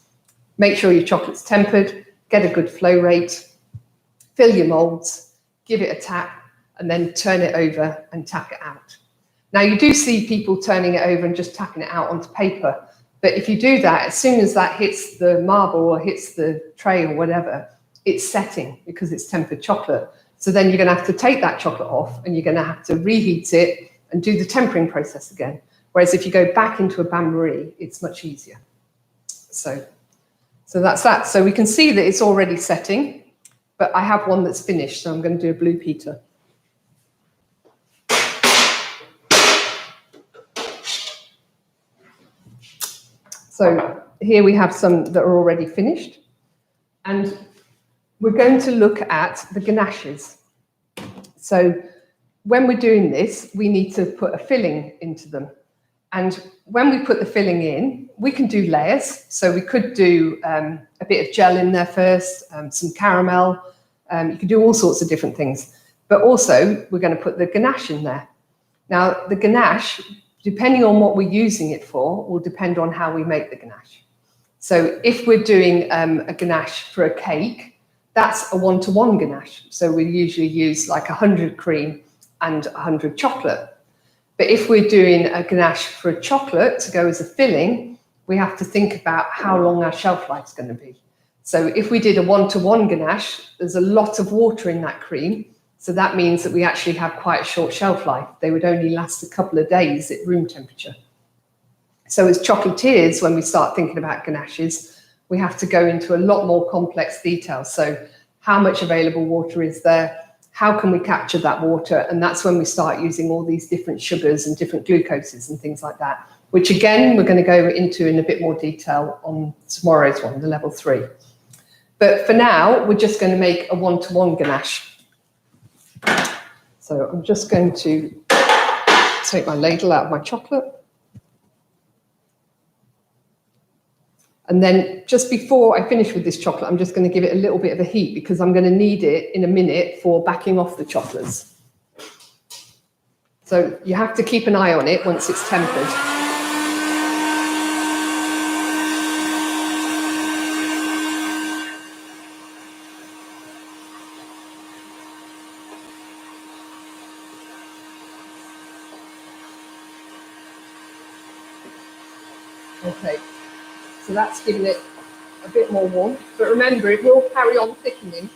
Make sure your chocolate's tempered, get a good flow rate, fill your molds, give it a tap, and then turn it over and tap it out. Now, you do see people turning it over and just tapping it out onto paper. But if you do that, as soon as that hits the marble or hits the tray or whatever, it's setting because it's tempered chocolate. So then you're going to have to take that chocolate off and you're going to have to reheat it and do the tempering process again. Whereas if you go back into a bain-marie, it's much easier. So that's that. So we can see that it's already setting. but I have one that's finished, so I'm going to do a blue Peter. So here we have some that are already finished, and we're going to look at the ganaches. So when we're doing this, we need to put a filling into them. And when we put the filling in, we can do layers. So we could do a bit of gel in there first, some caramel. You can do all sorts of different things. But also, we're going to put the ganache in there. Now, the ganache, depending on what we're using it for, will depend on how we make the ganache. So if we're doing a ganache for a cake, that's a 1-to-1 ganache. So we usually use like 100 cream and 100 chocolate. But if we're doing a ganache for a chocolate to go as a filling, we have to think about how long our shelf life is going to be. So if we did a 1-to-1 ganache, there's a lot of water in that cream. So that means that we actually have quite a short shelf life. They would only last a couple of days at room temperature. So as chocolatiers, when we start thinking about ganaches, we have to go into a lot more complex details. So how much available water is there? How can we capture that water? And that's when we start using all these different sugars and different glucoses and things like that, which again, we're going to go into in a bit more detail on tomorrow's one, the level 3. But for now, we're just going to make a 1-to-1 ganache. So I'm just going to take my ladle out of my chocolate. And then just before I finish with this chocolate, I'm just going to give it a little bit of a heat because I'm going to need it in a minute for backing off the chocolates. So you have to keep an eye on it once it's tempered. Okay, so that's giving it a bit more warm, but remember it will carry on thickening.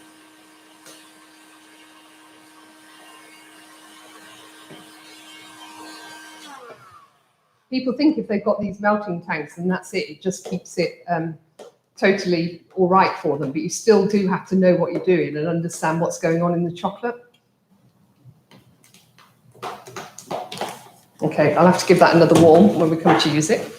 People think if they've got these melting tanks and that's it, it just keeps it totally all right for them, but you still do have to know what you're doing and understand what's going on in the chocolate. Okay, I'll have to give that another warm when we come to use it.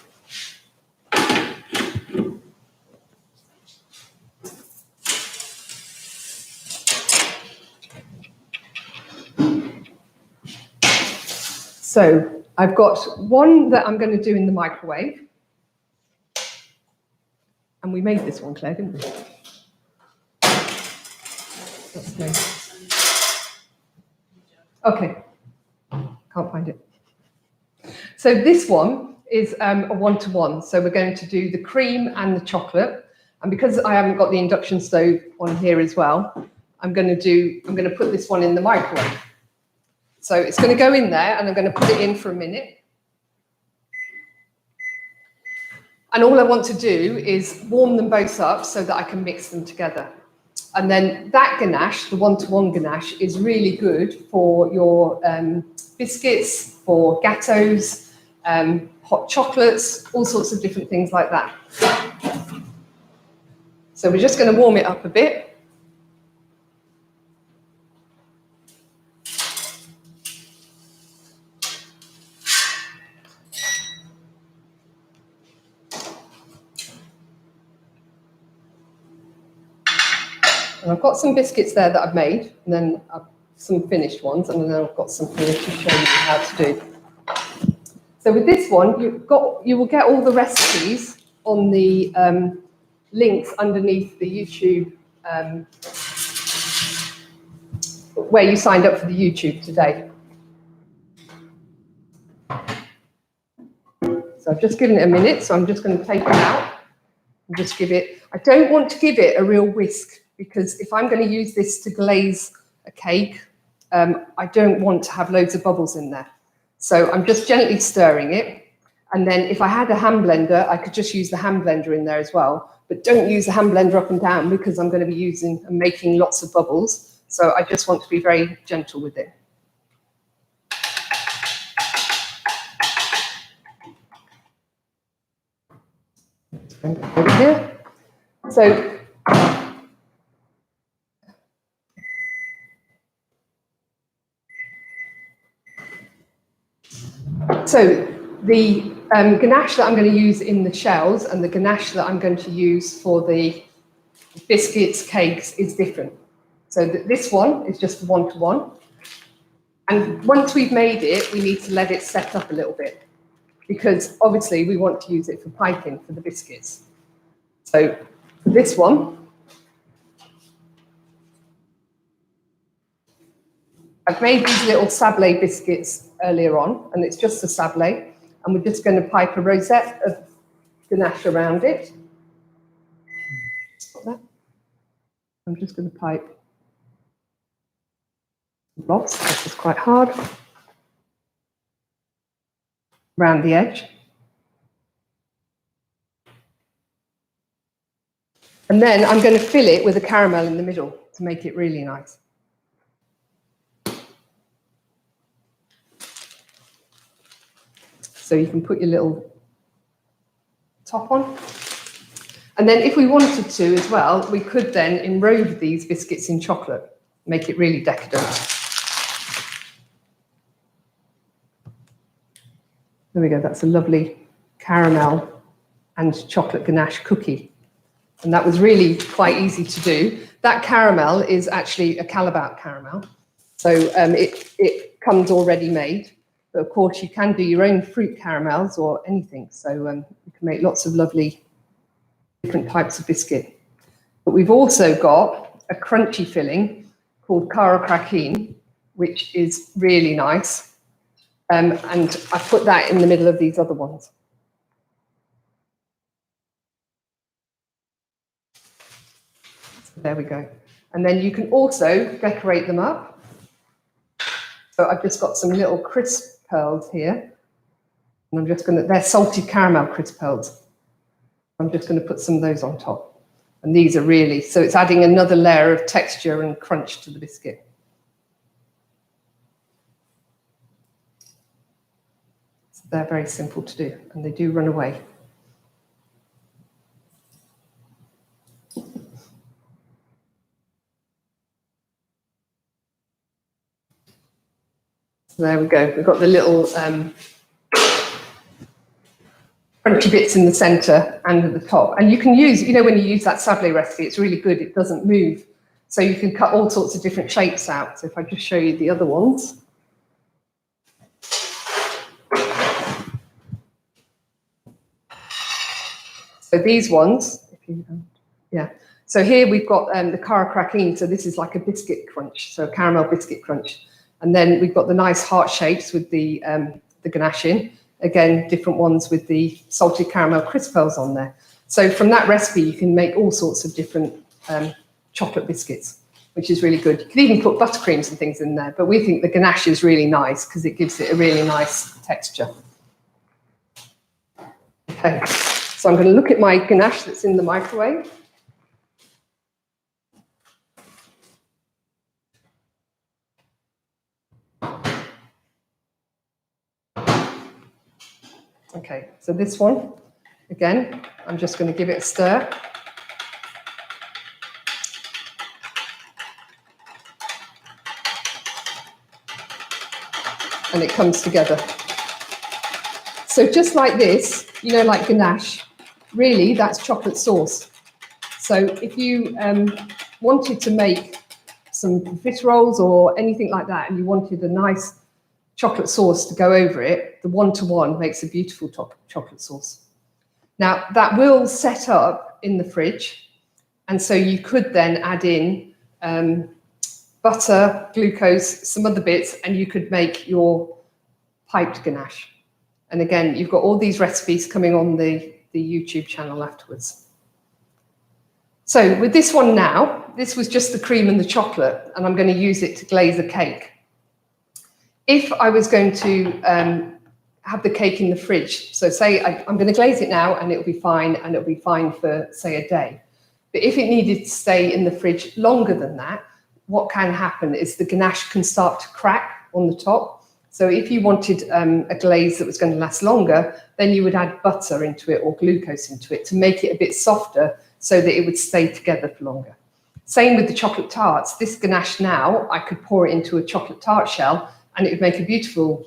So I've got one that I'm going to do in the microwave. And we made this one, Claire, didn't we? That's nice. Okay, can't find it. So this one is a 1-to-1. So we're going to do the cream and the chocolate. And because I haven't got the induction stove on here as well, I'm going to put this one in the microwave. So it's going to go in there and I'm going to put it in for a minute. And all I want to do is warm them both up so that I can mix them together. And then that ganache, the 1-to-1 ganache, is really good for your biscuits, for gâteaux, hot chocolates, all sorts of different things like that. So we're just going to warm it up a bit. And I've got some biscuits there that I've made, and then some finished ones, and then I've got some here to show you how to do. So with this one, you will get all the recipes on the links underneath the YouTube, where you signed up for the YouTube today. So I've just given it a minute, so I'm just going to take it out and just give it, I don't want to give it a real whisk, because if I'm going to use this to glaze a cake, I don't want to have loads of bubbles in there. So I'm just gently stirring it. And then if I had a hand blender, I could just use the hand blender in there as well. But don't use the hand blender up and down because I'm going to be using and making lots of bubbles. So I just want to be very gentle with it. Over here. So So the ganache that I'm going to use in the shells and the ganache that I'm going to use for the biscuits, cakes is different. So this one is just one-to-one. And once we've made it, we need to let it set up a little bit, because obviously we want to use it for piping for the biscuits. So for this one, I've made these little sablé biscuits earlier on, and it's just a sablé, and we're just going to pipe a rosette of ganache around it. I'm just going to pipe lots, this is quite hard, around the edge. And then I'm going to fill it with a caramel in the middle to make it really nice. So you can put your little top on. And then if we wanted to as well, we could then enrobe these biscuits in chocolate, make it really decadent. There we go, that's a lovely caramel and chocolate ganache cookie. And that was really quite easy to do. That caramel is actually a Calabat caramel. So it comes already made. But of course, you can do your own fruit caramels or anything. So you can make lots of lovely different types of biscuit. But we've also got a crunchy filling called Cara Craquin, which is really nice. And I put that in the middle of these other ones. So there we go. And then you can also decorate them up. So I've just got some little crisp pearls here. And I'm just going to, they're salted caramel crisp pearls. I'm just going to put some of those on top. And these are really, so it's adding another layer of texture and crunch to the biscuit. So they're very simple to do, and they do run away. So there we go. We've got the little crunchy bits in the center and at the top. And you can use, you know, when you use that sablé recipe, it's really good. It doesn't move. So you can cut all sorts of different shapes out. So if I just show you the other ones. So these ones, if you, yeah. So here we've got the Cara Craquin. So this is like a biscuit crunch, so a caramel biscuit crunch. And then we've got the nice heart shapes with the ganache in. Again, different ones with the salted caramel crisp pearls on there. So from that recipe, you can make all sorts of different chocolate biscuits, which is really good. You could even put buttercreams and things in there, but we think the ganache is really nice because it gives it a really nice texture. Okay, so I'm going to look at my ganache that's in the microwave. Okay, so this one, again, I'm just going to give it a stir. And it comes together. So just like this, you know, like ganache, really that's chocolate sauce. So if you wanted to make some profiteroles or anything like that, and you wanted a nice chocolate sauce to go over it, the one-to-one makes a beautiful chocolate sauce. Now that will set up in the fridge, and so you could then add in butter, glucose, some other bits, and you could make your piped ganache. And again, you've got all these recipes coming on the YouTube channel afterwards. So with this one now, this was just the cream and the chocolate, and I'm going to use it to glaze a cake. If I was going to have the cake in the fridge, so say I'm going to glaze it now and it'll be fine, and it'll be fine for, say, a day. But if it needed to stay in the fridge longer than that, what can happen is the ganache can start to crack on the top. So if you wanted a glaze that was going to last longer, then you would add butter into it or glucose into it to make it a bit softer so that it would stay together for longer. Same with the chocolate tarts. This ganache now, I could pour it into a chocolate tart shell and it would make a beautiful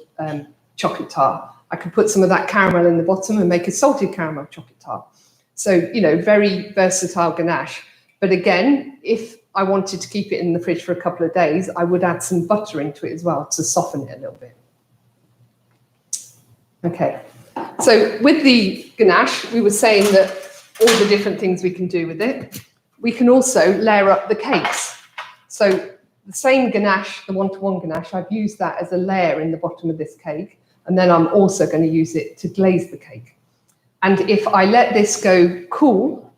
chocolate tart. I could put some of that caramel in the bottom and make a salted caramel chocolate tart. So, very versatile ganache. But again, if I wanted to keep it in the fridge for a couple of days, I would add some butter into it as well to soften it a little bit. Okay, so with the ganache, we were saying that all the different things we can do with it. We can also layer up the cakes. So the same ganache, the one-to-one ganache, I've used that as a layer in the bottom of this cake. And then I'm also going to use it to glaze the cake. And if I let this go cool,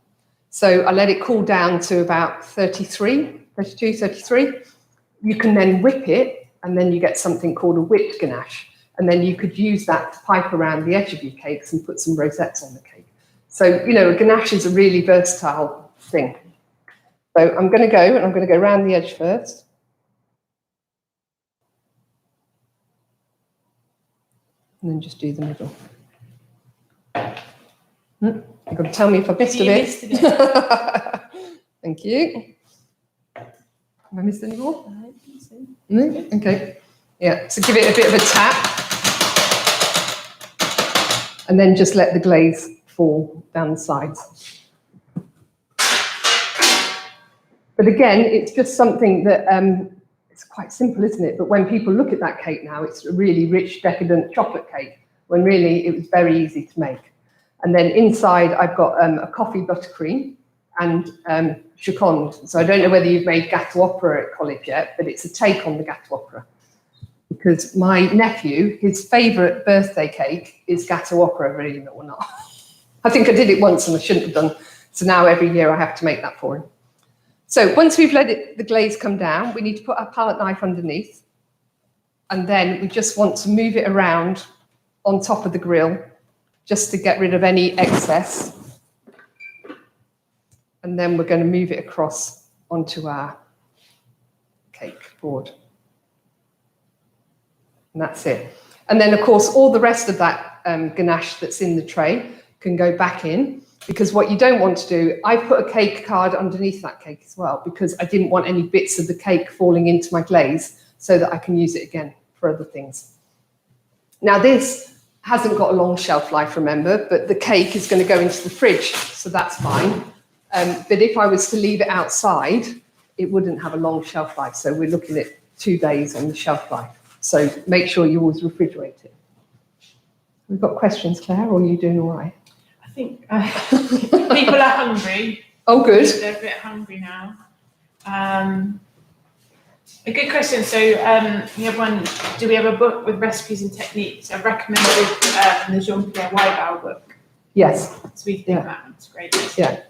so I let it cool down to about 32, 33, you can then whip it, and then you get something called a whipped ganache. And then you could use that to pipe around the edge of your cakes and put some rosettes on the cake. So, a ganache is a really versatile thing. So I'm going to go around the edge first. And then just do the middle. You've got to tell me if I've missed a bit. Thank you. Have I missed any more? I don't think so. No? Okay. Yeah, so give it a bit of a tap. And then just let the glaze fall down the sides. But again, it's just something that it's quite simple, isn't it? But when people look at that cake now, it's a really rich, decadent chocolate cake, when really it was very easy to make. And then inside, I've got a coffee buttercream and choconde. So I don't know whether you've made gâteau opera at college yet, but it's a take on the gâteau opera. Because my nephew, his favourite birthday cake is gâteau opera, believe it or not. I think I did it once and I shouldn't have done. So now every year I have to make that for him. So once we've let the glaze come down, we need to put our palette knife underneath. And then we just want to move it around on top of the grill, just to get rid of any excess. And then we're going to move it across onto our cake board. And that's it. And then, of course, all the rest of that ganache that's in the tray can go back in, because what you don't want to do, I put a cake card underneath that cake as well, because I didn't want any bits of the cake falling into my glaze, so that I can use it again for other things. Now, this hasn't got a long shelf life, remember, but the cake is going to go into the fridge, so that's fine. But if I was to leave it outside, it wouldn't have a long shelf life. So we're looking at 2 days on the shelf life. So make sure you always refrigerate it. We've got questions, Claire, or are you doing all right? I think people are hungry. Oh, good. They're a bit hungry now. A good question. So we have one. Do we have a book with recipes and techniques? I've recommended the Jean-Perre Wybauw book. Yes. So we think that one's great. Yeah.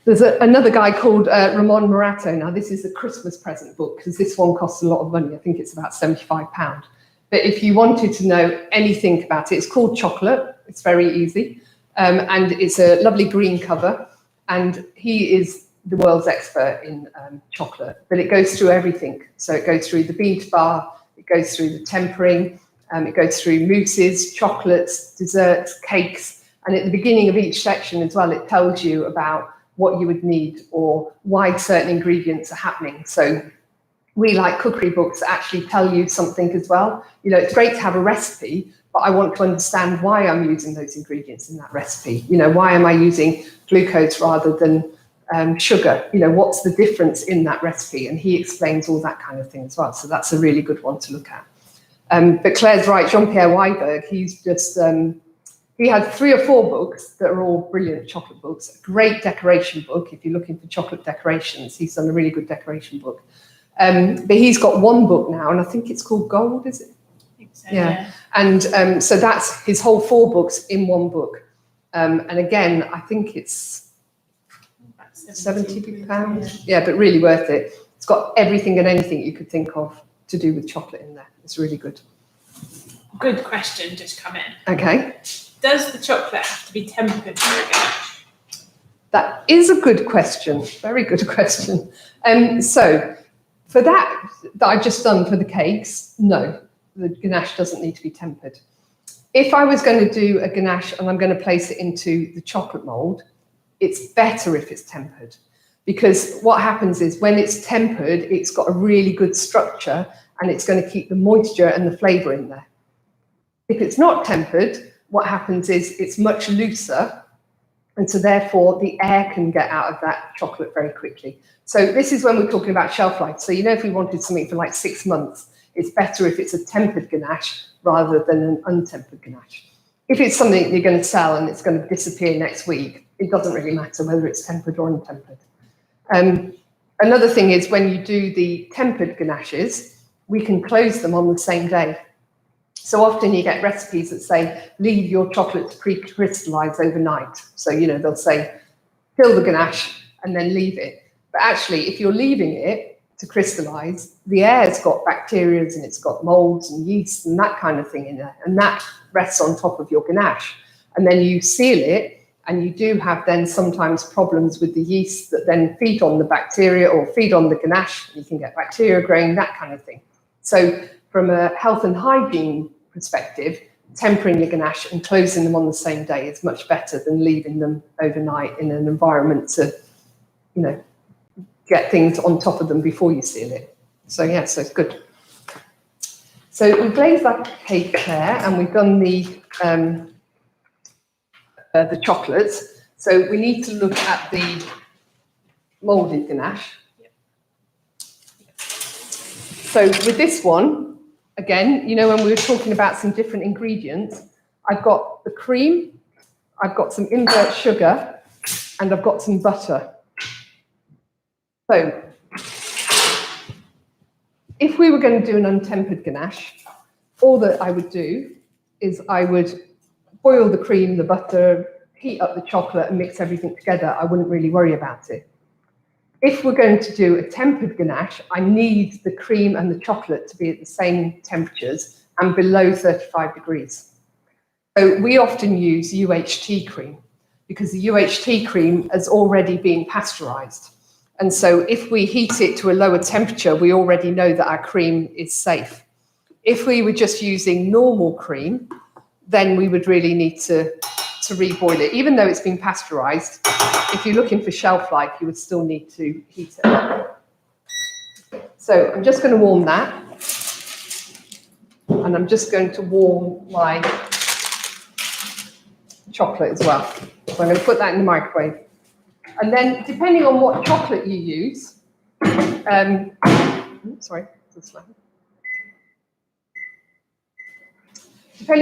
There's another guy called Ramon Morato. Now, this is a Christmas present book, because this one costs a lot of money. I think it's about £75. But if you wanted to know anything about it, it's called Chocolate. It's very easy. And it's a lovely green cover. And he is the world's expert in chocolate. But it goes through everything. So it goes through the bean to bar, it goes through the tempering, it goes through mousses, chocolates, desserts, cakes. And at the beginning of each section as well, it tells you about what you would need or why certain ingredients are happening. So we like cookery books that actually tell you something as well. It's great to have a recipe, but I want to understand why I'm using those ingredients in that recipe. Why am I using glucose rather than sugar? What's the difference in that recipe? And he explains all that kind of thing as well. So that's a really good one to look at. But Claire's right, Jean-Perre Wybauw, he's just, he had 3 or 4 books that are all brilliant chocolate books. A great decoration book. If you're looking for chocolate decorations, he's done a really good decoration book. But he's got one book now, and I think it's called Gold, is it? I think so, yeah. And so that's his whole 4 books in one book. And again, I think it's £70. Yeah, but really worth it. It's got everything and anything you could think of to do with chocolate in there. It's really good. Good question just come in. Okay. Does the chocolate have to be tempered for a ganache? That is a good question. Very good question. So for that I've just done for the cakes, no, the ganache doesn't need to be tempered. If I was going to do a ganache and I'm going to place it into the chocolate mold, it's better if it's tempered, because what happens is when it's tempered, it's got a really good structure and it's going to keep the moisture and the flavour in there. If it's not tempered, what happens is it's much looser, and so therefore the air can get out of that chocolate very quickly. So this is when we're talking about shelf life. So, you know, if we wanted something for like 6 months, it's better if it's a tempered ganache rather than an untempered ganache. If it's something that you're going to sell and it's going to disappear next week, it doesn't really matter whether it's tempered or untempered. Another thing is when you do the tempered ganaches, we can close them on the same day. So often you get recipes that say, leave your chocolate to pre-crystallize overnight. So, you know, they'll say, fill the ganache and then leave it. But actually, if you're leaving it to crystallize, the air's got bacteria and it's got molds and yeast and that kind of thing in there. And that rests on top of your ganache. And then you seal it, and you do have then sometimes problems with the yeast that then feed on the bacteria or feed on the ganache. You can get bacteria growing, that kind of thing. So from a health and hygiene perspective, tempering your ganache and closing them on the same day is much better than leaving them overnight in an environment to, you know, get things on top of them before you seal it. So yeah, so it's good. So we glazed that cake there, and we've done the chocolates. So we need to look at the moulded ganache. So with this one, again, you know, when we were talking about some different ingredients, I've got the cream, I've got some invert sugar, and I've got some butter. So if we were going to do an untempered ganache, all that I would do is I would boil the cream, the butter, heat up the chocolate and mix everything together. I wouldn't really worry about it. If we're going to do a tempered ganache, I need the cream and the chocolate to be at the same temperatures and below 35 degrees. So we often use UHT cream because the UHT cream has already been pasteurized. And so if we heat it to a lower temperature, we already know that our cream is safe. If we were just using normal cream, then we would really need to reboil it. Even though it's been pasteurized, if you're looking for shelf life, you would still need to heat it up. So I'm just going to warm that. And I'm just going to warm my chocolate as well. So I'm going to put that in the microwave. And then depending on what chocolate you use, depending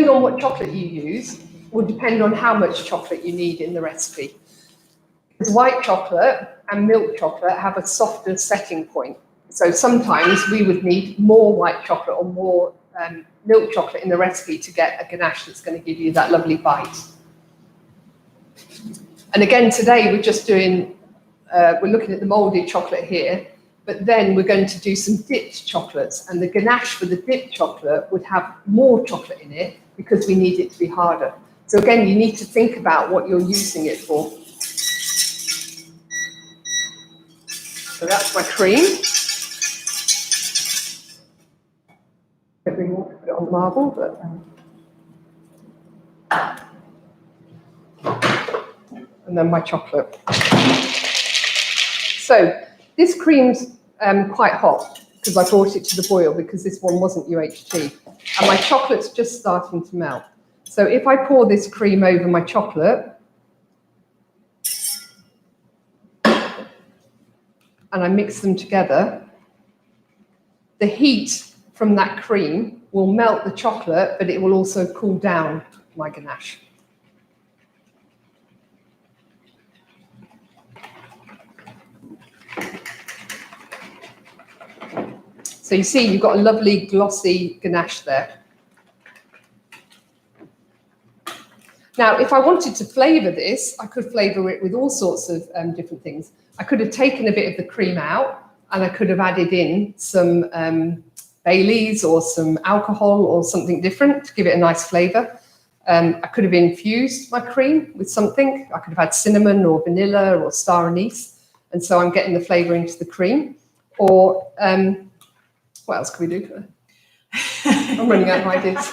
on what chocolate you use will depend on how much chocolate you need in the recipe. Because white chocolate and milk chocolate have a softer setting point. So sometimes we would need more white chocolate or more milk chocolate in the recipe to get a ganache that's going to give you that lovely bite. And again, today we're just doing, we're looking at the moulded chocolate here, but then we're going to do some dipped chocolates, and the ganache for the dipped chocolate would have more chocolate in it because we need it to be harder. So again, you need to think about what you're using it for. So that's my cream. I don't really want to put it on the marble, but and then my chocolate. So this cream's quite hot because I brought it to the boil because this one wasn't UHT. And my chocolate's just starting to melt. So if I pour this cream over my chocolate, and I mix them together, the heat from that cream will melt the chocolate, but it will also cool down my ganache. So you see, you've got a lovely glossy ganache there. Now, if I wanted to flavour this, I could flavour it with all sorts of different things. I could have taken a bit of the cream out and I could have added in some Baileys or some alcohol or something different to give it a nice flavour. I could have infused my cream with something. I could have had cinnamon or vanilla or star anise. And so I'm getting the flavour into the cream. Or what else can we do? I'm running out of ideas.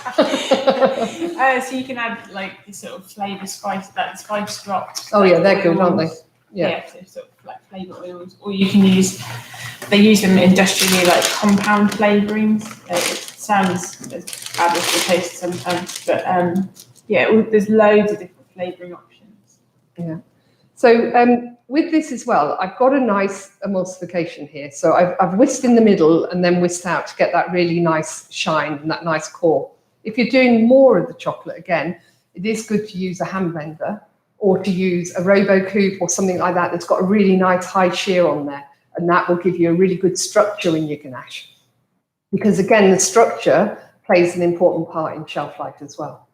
So you can add like this sort of flavour spice, that spice drops. Oh yeah, they're good, aren't they? Yeah, so sort of like flavour oils, or you can use, they use them industrially, like compound flavourings. It sounds as bad as the taste sometimes, but yeah, there's loads of different flavouring options. Yeah. So with this as well, I've got a nice emulsification here. So I've whisked in the middle and then whisked out to get that really nice shine and that nice core. If you're doing more of the chocolate, again, it is good to use a hand blender or to use a RoboCoupe or something like that that's got a really nice high shear on there. And that will give you a really good structure in your ganache. Because again, the structure plays an important part in shelf life as well.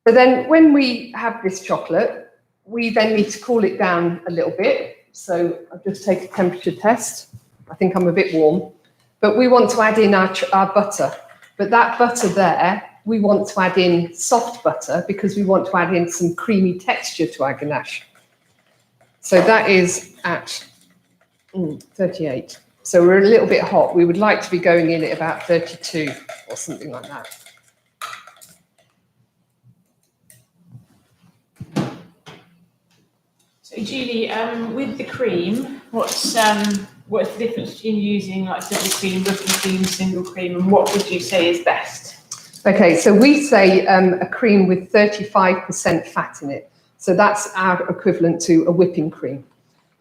So then when we have this chocolate, we then need to cool it down a little bit. So I'll just take a temperature test. I think I'm a bit warm. But we want to add in our butter. But that butter there, we want to add in soft butter because we want to add in some creamy texture to our ganache. So that is at 38. So we're a little bit hot. We would like to be going in at about 32 or something like that. So Julie, with the cream, what's the difference between using like double cream, whipping cream, single cream, and what would you say is best? Okay, so we say a cream with 35% fat in it. So that's our equivalent to a whipping cream.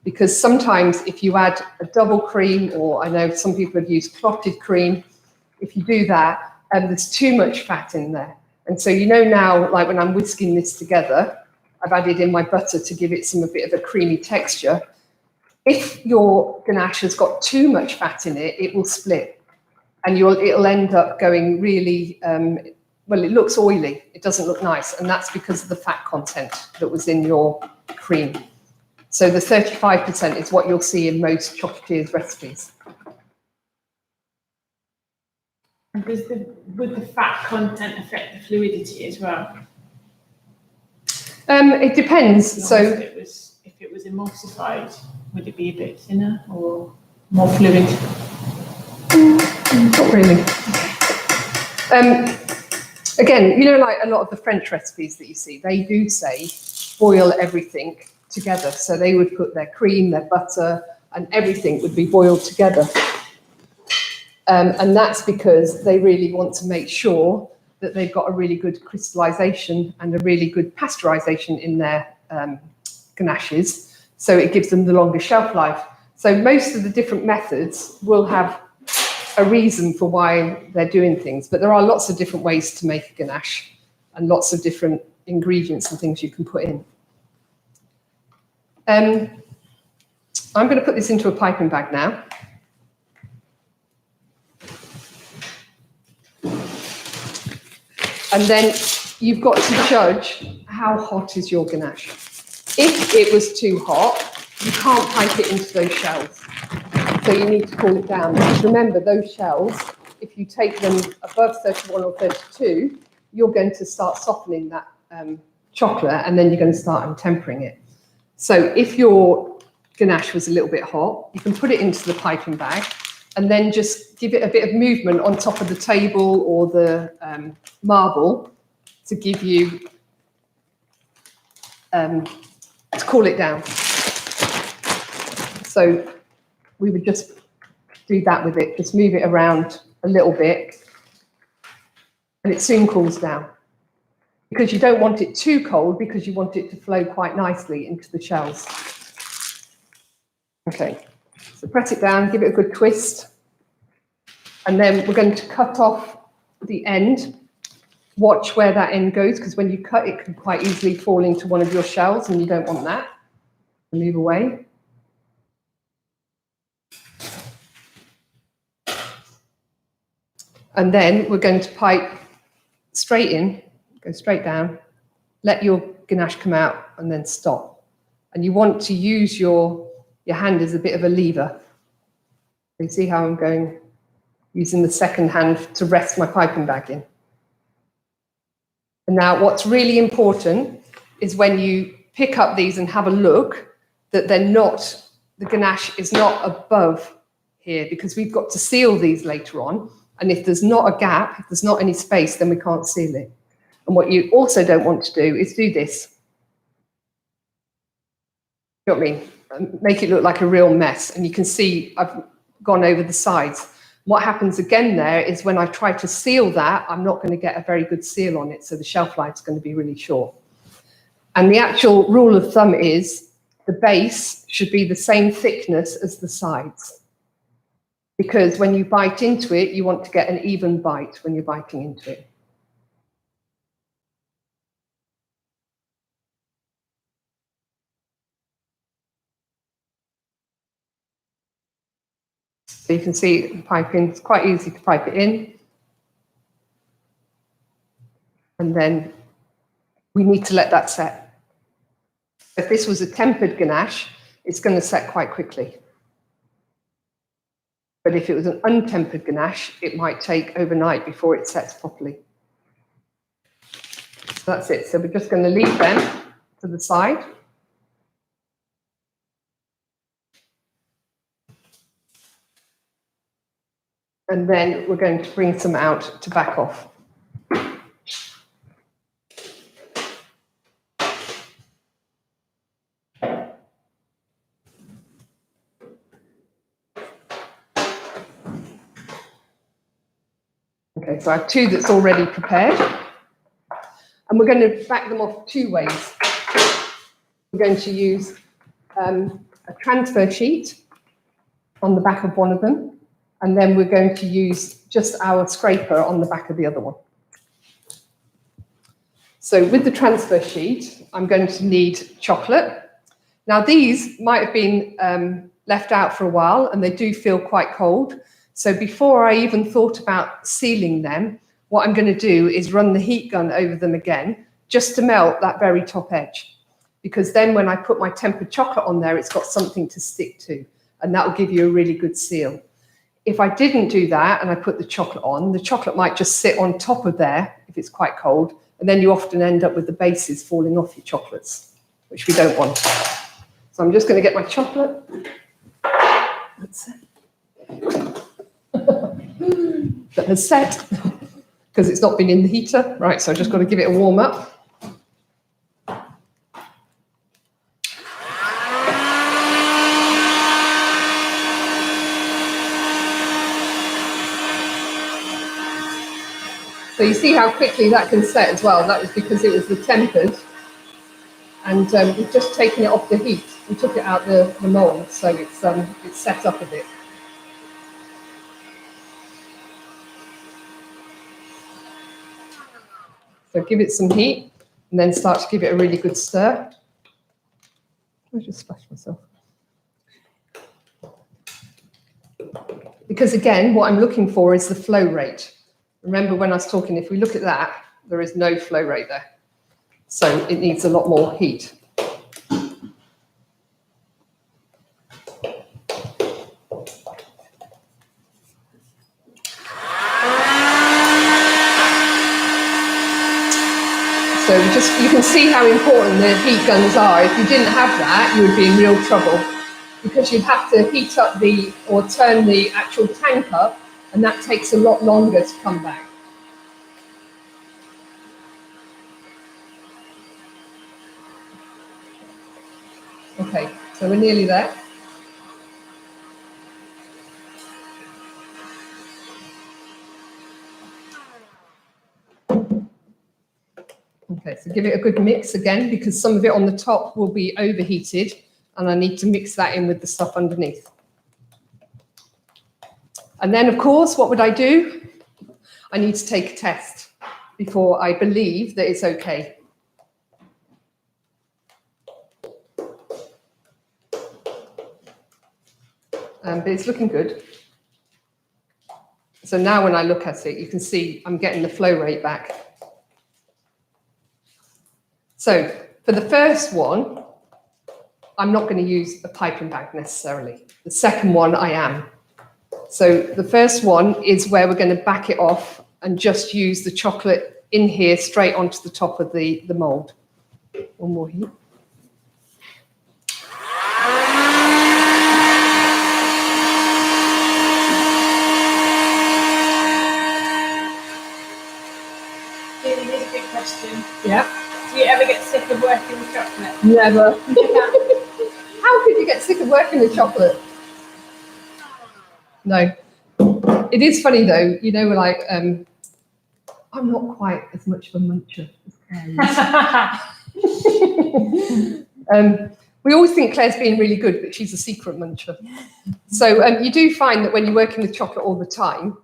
Because sometimes if you add a double cream, or I know some people have used clotted cream, if you do that, there's too much fat in there. And so you know now, like when I'm whisking this together, I've added in my butter to give it a bit of a creamy texture. If your ganache has got too much fat in it, it will split. And it'll end up going really, well, it looks oily. It doesn't look nice. And that's because of the fat content that was in your cream. So the 35% is what you'll see in most chocolatiers' recipes. And would the fat content affect the fluidity as well? It depends. So if it was emulsified, would it be a bit thinner or more fluid? Not really. Again, you know, like a lot of the French recipes that you see, they do say boil everything together. So they would put their cream, their butter, and everything would be boiled together. And that's because they really want to make sure that they've got a really good crystallization and a really good pasteurization in their ganaches. So it gives them the longer shelf life. So most of the different methods will have a reason for why they're doing things, but there are lots of different ways to make a ganache and lots of different ingredients and things you can put in. I'm going to put this into a piping bag now. And then you've got to judge how hot is your ganache. If it was too hot, you can't pipe it into those shells. So you need to cool it down. Because remember, those shells, if you take them above 31 or 32, you're going to start softening that chocolate, and then you're going to start tempering it. So if your ganache was a little bit hot, you can put it into the piping bag and then just give it a bit of movement on top of the table or the marble to give you, to cool it down. So we would just do that with it, just move it around a little bit, and it soon cools down. Because you don't want it too cold, because you want it to flow quite nicely into the shells. Okay, so press it down, give it a good twist, and then we're going to cut off the end. Watch where that end goes, because when you cut, it can quite easily fall into one of your shells, and you don't want that. Move away. And then we're going to pipe straight in, go straight down, let your ganache come out, and then stop. And you want to use your hand as a bit of a lever. You see how I'm going, using the second hand to rest my piping bag in. And now what's really important is when you pick up these and have a look, that they're not, the ganache is not above here, because we've got to seal these later on. And if there's not a gap, if there's not any space, then we can't seal it. And what you also don't want to do is do this. You know what I mean? make it look like a real mess. And you can see I've gone over the sides. What happens again there is when I try to seal that, I'm not going to get a very good seal on it, so the shelf life is going to be really short. And the actual rule of thumb is the base should be the same thickness as the sides, because when you bite into it, you want to get an even bite when you're biting into it. So you can see piping, it's quite easy to pipe it in. And then we need to let that set. If this was a tempered ganache, it's going to set quite quickly. But if it was an untempered ganache, it might take overnight before it sets properly. So that's it. So we're just going to leave them to the side. And then we're going to bring some out to back off. Okay, so I have two that's already prepared. And we're going to back them off two ways. We're going to use a transfer sheet on the back of one of them. And then we're going to use just our scraper on the back of the other one. So with the transfer sheet, I'm going to need chocolate. Now these might have been left out for a while and they do feel quite cold. So before I even thought about sealing them, what I'm going to do is run the heat gun over them again, just to melt that very top edge. Because then when I put my tempered chocolate on there, it's got something to stick to, and that will give you a really good seal. If I didn't do that and I put the chocolate on, the chocolate might just sit on top of there if it's quite cold, and then you often end up with the bases falling off your chocolates, which we don't want. So I'm just going to get my chocolate. That's it. That has set, because it's not been in the heater. Right, so I've just got to give it a warm up. So you see how quickly that can set as well. That was because it was the tempered, and we've just taken it off the heat. We took it out the mold, so it's set up a bit. So give it some heat, and then start to give it a really good stir. I just splashed myself. Because again, what I'm looking for is the flow rate. Remember when I was talking, if we look at that, there is no flow rate there. So it needs a lot more heat. So you can see how important the heat guns are. If you didn't have that, you would be in real trouble, because you'd have to heat up or turn the actual tank up, and that takes a lot longer to come back. Okay, so we're nearly there. Okay, so give it a good mix again, because some of it on the top will be overheated, and I need to mix that in with the stuff underneath. And then, of course, what would I do? I need to take a test before I believe that it's okay. But it's looking good. So now when I look at it, you can see I'm getting the flow rate back. So for the first one, I'm not going to use a piping bag necessarily. The second one, I am. So the first one is where we're going to back it off and just use the chocolate in here straight onto the top of the mold. One more heat. Here's a big question. Yeah. Do you ever get sick of working with chocolate? Never. How could You get sick of working with chocolate. No. It is funny though, you know, like, I'm not quite as much of a muncher as Claire. We always think Claire's being really good, but she's a secret muncher. So you do find that when you're working with chocolate all the time,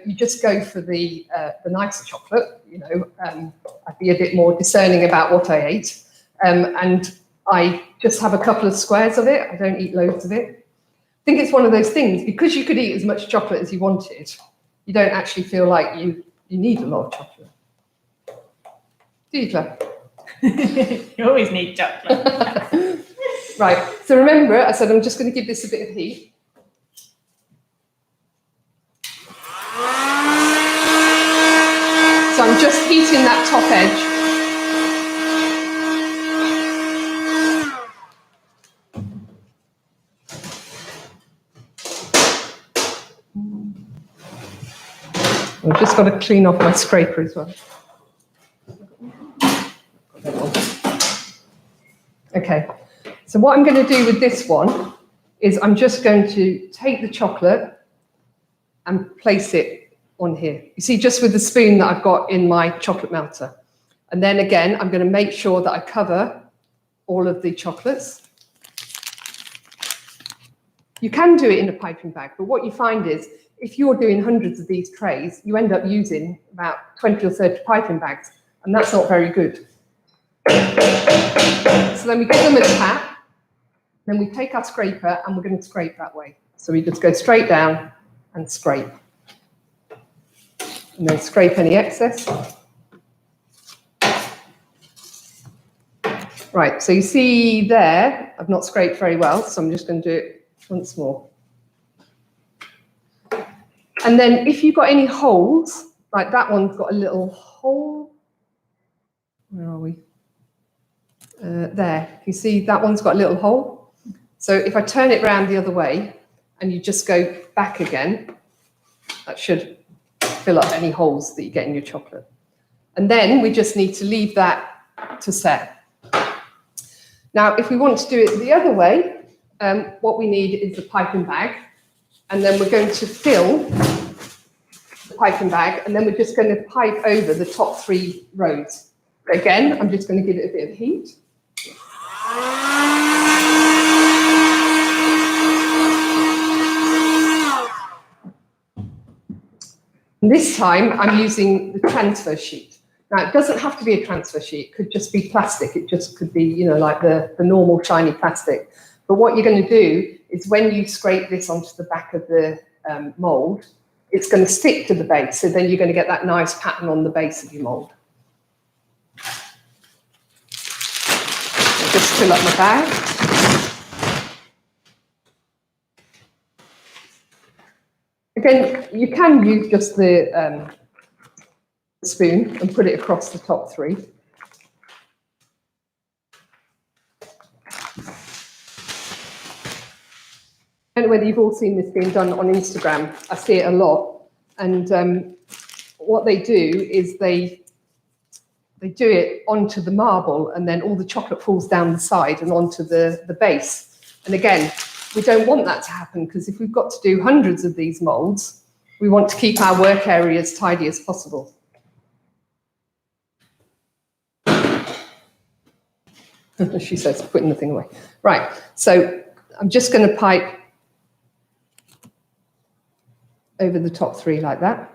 you just go for the nicer chocolate. You know, I'd be a bit more discerning about what I ate, and I just have a couple of squares of it. I don't eat loads of it. I think it's one of those things, because you could eat as much chocolate as you wanted, you don't actually feel like you need a lot of chocolate. Do you, Claire? You always need chocolate. Right, so remember, I said I'm just going to give this a bit of heat. So I'm just heating that top edge. I've just got to clean off my scraper as well. Okay, so what I'm going to do with this one is I'm just going to take the chocolate and place it on here. You see, just with the spoon that I've got in my chocolate melter. And then again, I'm going to make sure that I cover all of the chocolates. You can do it in a piping bag, but what you find is if you're doing hundreds of these trays, you end up using about 20 or 30 piping bags, and that's not very good. So then we give them a tap, then we take our scraper and we're going to scrape that way. So we just go straight down and scrape. And then scrape any excess. Right, so you see there, I've not scraped very well, so I'm just going to do it once more. And then if you've got any holes, like that one's got a little hole. Where are we? There, you see that one's got a little hole. So if I turn it round the other way and you just go back again, that should fill up any holes that you get in your chocolate. And then we just need to leave that to set. Now, if we want to do it the other way, what we need is the piping bag. And then we're going to fill the piping bag, and then we're just going to pipe over the top 3 rows. Again, I'm just going to give it a bit of heat. And this time I'm using the transfer sheet. Now, it doesn't have to be a transfer sheet. It could just be plastic. It just could be, you know, like the normal shiny plastic. But what you're going to do is when you scrape this onto the back of the mould, it's going to stick to the base. So then you're going to get that nice pattern on the base of your mould. Just fill up my bag. Again, you can use just the spoon and put it across the top 3. I don't know whether you've all seen this being done on Instagram. I see it a lot. And what they do is they do it onto the marble, and then all the chocolate falls down the side and onto the base. And again, we don't want that to happen, because if we've got to do hundreds of these moulds, we want to keep our work area as tidy as possible. She says, putting the thing away. Right, so I'm just going to pipe over the top 3 like that.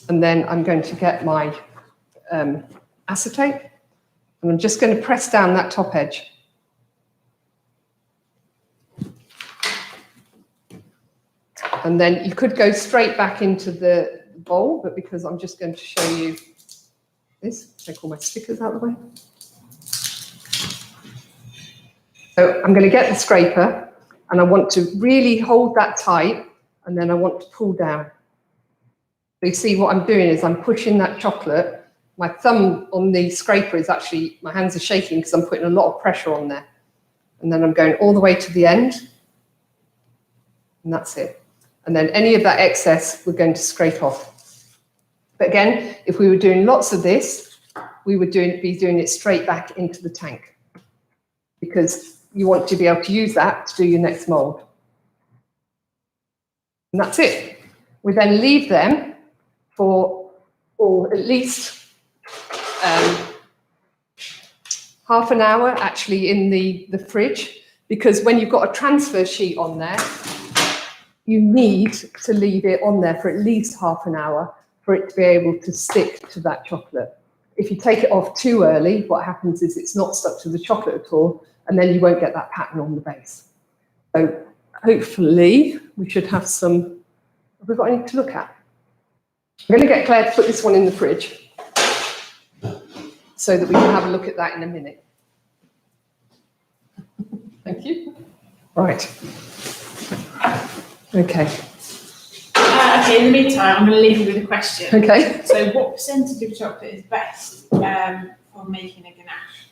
And then I'm going to get my acetate, and I'm just going to press down that top edge. And then you could go straight back into the bowl, but because I'm just going to show you this, take all my stickers out of the way. So I'm going to get the scraper, and I want to really hold that tight, and then I want to pull down. So you see what I'm doing is I'm pushing that chocolate. My thumb on the scraper is actually, my hands are shaking because I'm putting a lot of pressure on there. And then I'm going all the way to the end. And that's it. And then any of that excess, we're going to scrape off. But again, if we were doing lots of this, we would be doing it straight back into the tank, because you want to be able to use that to do your next mold. And that's it. We then leave them for at least half an hour actually in the fridge, because when you've got a transfer sheet on there, you need to leave it on there for at least half an hour for it to be able to stick to that chocolate. If you take it off too early, what happens is it's not stuck to the chocolate at all, and then you won't get that pattern on the base. So hopefully we should have some. Have we got anything to look at? I'm going to get Claire to put this one in the fridge so that we can have a look at that in a minute. Thank you. Right. Okay. Okay, in the meantime, I'm going to leave you with a question. Okay. So what percentage of chocolate is best for making a ganache?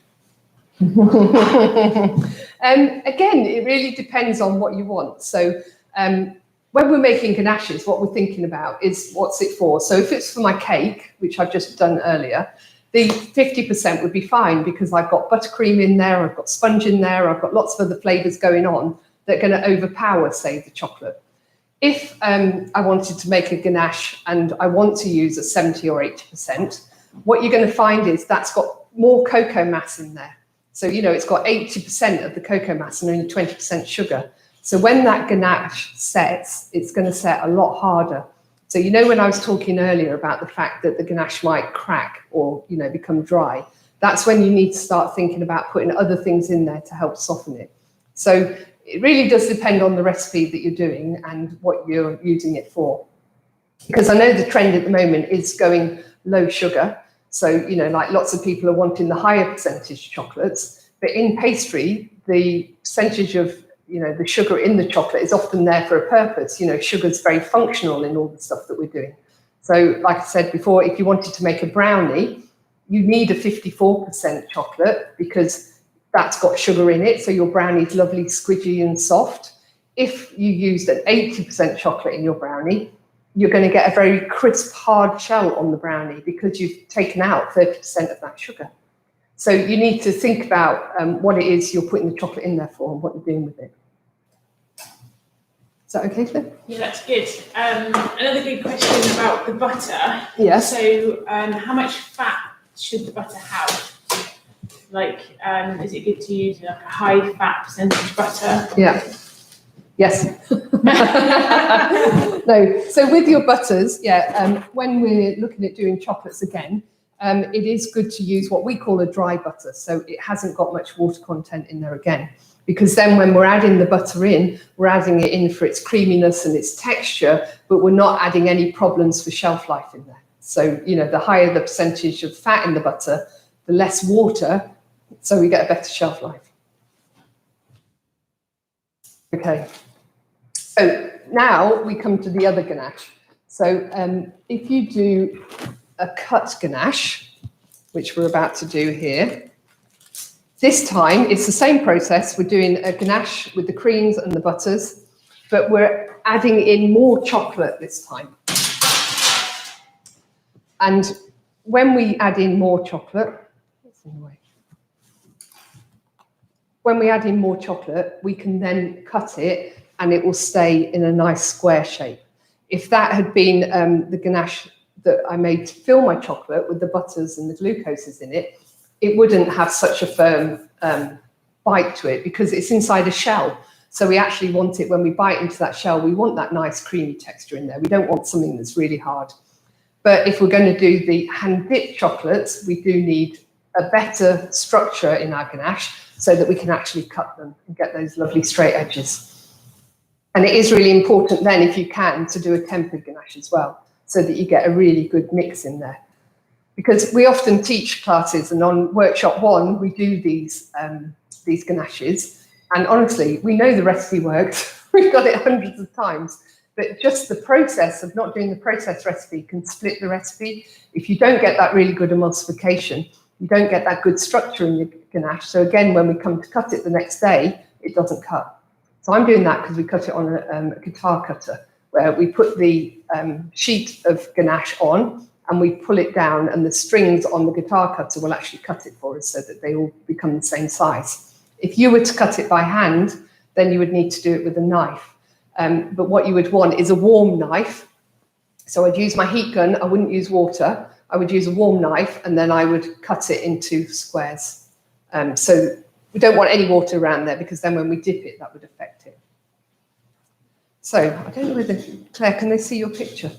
Again, it really depends on what you want. So when we're making ganaches, what we're thinking about is what's it for. So if it's for my cake, which I've just done earlier, the 50% would be fine, because I've got buttercream in there, I've got sponge in there, I've got lots of other flavours going on that are going to overpower, say, the chocolate. If I wanted to make a ganache and I want to use a 70 or 80%, what you're going to find is that's got more cocoa mass in there. So, you know, it's got 80% of the cocoa mass and only 20% sugar. So when that ganache sets, it's going to set a lot harder. So, you know, when I was talking earlier about the fact that the ganache might crack or, you know, become dry, that's when you need to start thinking about putting other things in there to help soften it. So it really does depend on the recipe that you're doing and what you're using it for. Because I know the trend at the moment is going low sugar. So, you know, like lots of people are wanting the higher percentage chocolates, but in pastry, the percentage of, you know, the sugar in the chocolate is often there for a purpose. You know, sugar is very functional in all the stuff that we're doing. So like I said before, if you wanted to make a brownie, you need a 54% chocolate, because that's got sugar in it. So your brownie is lovely, squidgy and soft. If you used an 80% chocolate in your brownie, you're going to get a very crisp, hard shell on the brownie, because you've taken out 30% of that sugar. So you need to think about what it is you're putting the chocolate in there for and what you're doing with it. Is that okay, Claire? Yeah, that's good. Another good question about the butter. Yes. So how much fat should the butter have? Like, is it good to use like a high fat percentage butter? Yeah. Yes. No. So with your butters, yeah, when we're looking at doing chocolates again, it is good to use what we call a dry butter. So it hasn't got much water content in there again, because then when we're adding the butter in, we're adding it in for its creaminess and its texture, but we're not adding any problems for shelf life in there. So, you know, the higher the percentage of fat in the butter, the less water, so we get a better shelf life. Okay. So now we come to the other ganache. So if you do a cut ganache, which we're about to do here, this time it's the same process. We're doing a ganache with the creams and the butters, but we're adding in more chocolate this time. And when we add in more chocolate, when we add in more chocolate, we can then cut it and it will stay in a nice square shape. If that had been the ganache that I made to fill my chocolate with the butters and the glucoses in it, it wouldn't have such a firm bite to it, because it's inside a shell. So we actually want it, when we bite into that shell, we want that nice creamy texture in there. We don't want something that's really hard. But if we're going to do the hand-dipped chocolates, we do need a better structure in our ganache so that we can actually cut them and get those lovely straight edges. And it is really important then, if you can, to do a tempered ganache as well, so that you get a really good mix in there. Because we often teach classes, and on workshop 1, we do these ganaches. And honestly, we know the recipe works. We've got it hundreds of times. But just the process of not doing the process recipe can split the recipe. If you don't get that really good emulsification, you don't get that good structure in your ganache. So again, when we come to cut it the next day, it doesn't cut. So I'm doing that because we cut it on a guitar cutter, where we put the sheet of ganache on, and we pull it down, and the strings on the guitar cutter will actually cut it for us so that they all become the same size. If you were to cut it by hand, then you would need to do it with a knife. But what you would want is a warm knife. So I'd use my heat gun, I wouldn't use water, I would use a warm knife, and then I would cut it into squares. So we don't want any water around there, because then when we dip it, that would affect it. So I don't know whether, Claire, can they see your picture?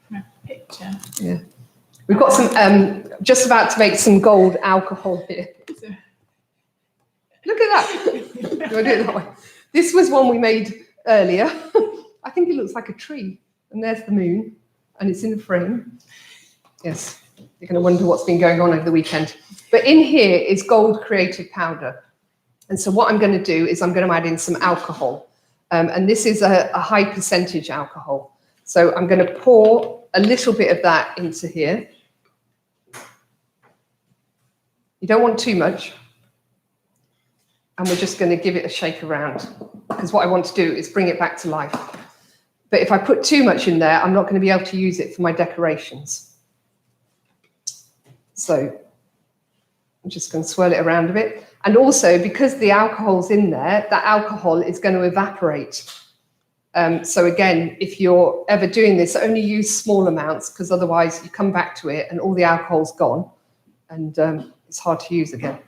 My picture. Yeah. We've got some, just about to make some gold alcohol here. Look at that. Do I do it that way? This was one we made earlier. I think it looks like a tree. And there's the moon, and it's in a frame. Yes, you're going to wonder what's been going on over the weekend. But in here is gold creative powder. And so what I'm going to do is I'm going to add in some alcohol. And this is a high percentage alcohol. So I'm going to pour a little bit of that into here. You don't want too much. And we're just going to give it a shake around, because what I want to do is bring it back to life. But if I put too much in there, I'm not going to be able to use it for my decorations. So I'm just going to swirl it around a bit. And also, because the alcohol's in there, that alcohol is going to evaporate. So again, if you're ever doing this, only use small amounts, because otherwise you come back to it and all the alcohol's gone, and it's hard to use again.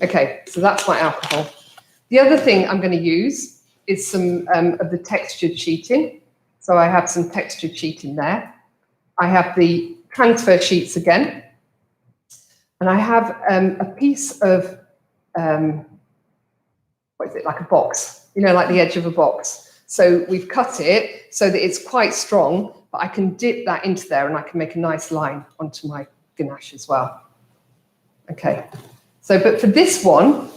Okay, so that's my alcohol. The other thing I'm going to use is some of the textured sheeting. So I have some textured sheet in there. I have the transfer sheets again. And I have a piece of, what is it, like a box, you know, like the edge of a box. So we've cut it so that it's quite strong, but I can dip that into there and I can make a nice line onto my ganache as well. Okay, so but for this one,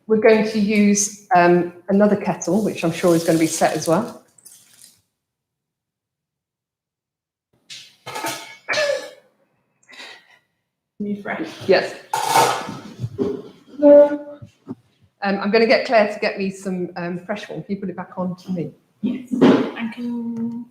we're going to use another kettle, which I'm sure is going to be set as well. New fresh. Yes. I'm going to get Claire to get me some fresh one. Can you put it back on to me? Yes. And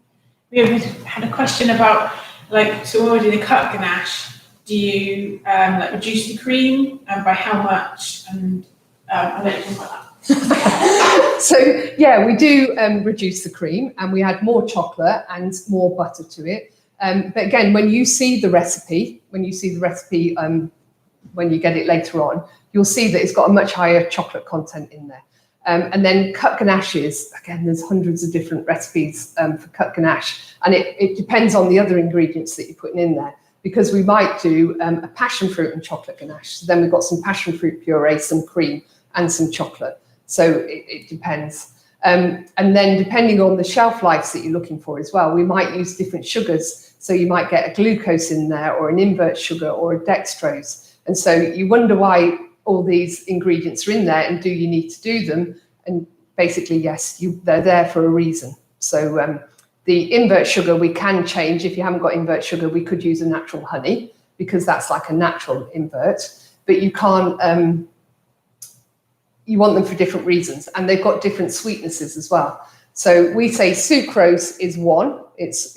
we had a question about, like, so when we're doing the cut ganache, do you like reduce the cream, and by how much? And I'll let you talk about that. So yeah, we do reduce the cream, and we add more chocolate and more butter to it. But again, when you see the recipe, when you get it later on, you'll see that it's got a much higher chocolate content in there. And then cut ganaches, again, there's hundreds of different recipes for cut ganache, and it depends on the other ingredients that you're putting in there, because we might do a passion fruit and chocolate ganache. So then we've got some passion fruit puree, some cream, and some chocolate. So it depends. And then depending on the shelf lives that you're looking for as well, we might use different sugars. So you might get a glucose in there, or an invert sugar, or a dextrose. And so you wonder why all these ingredients are in there, and do you need to do them? And basically, yes, they're there for a reason. So the invert sugar we can change. If you haven't got invert sugar, we could use a natural honey, because that's like a natural invert. But you can't, you want them for different reasons, and they've got different sweetnesses as well. So we say sucrose is 1, it's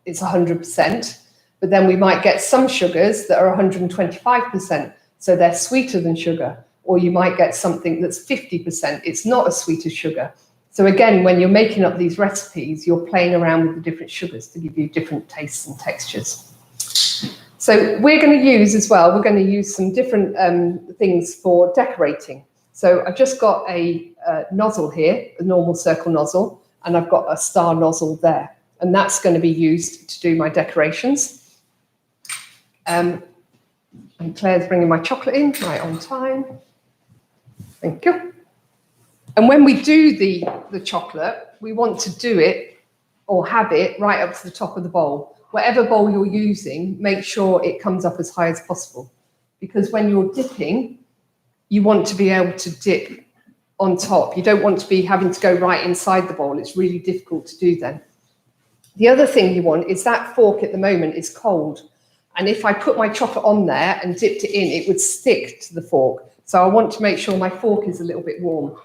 100%, but then we might get some sugars that are 125%, so they're sweeter than sugar, or you might get something that's 50%, it's not as sweet as sugar. So again, when you're making up these recipes, you're playing around with the different sugars to give you different tastes and textures. So we're going to use as well, we're going to use some different things for decorating. So I've just got a nozzle here, a normal circle nozzle, and I've got a star nozzle there. And that's going to be used to do my decorations. And Claire's bringing my chocolate in right on time. Thank you. And when we do the chocolate, we want to do it or have it right up to the top of the bowl. Whatever bowl you're using, make sure it comes up as high as possible. Because when you're dipping, you want to be able to dip on top. You don't want to be having to go right inside the bowl. It's really difficult to do then. The other thing you want is that fork at the moment is cold. And if I put my chocolate on there and dipped it in, it would stick to the fork. So I want to make sure my fork is a little bit warm.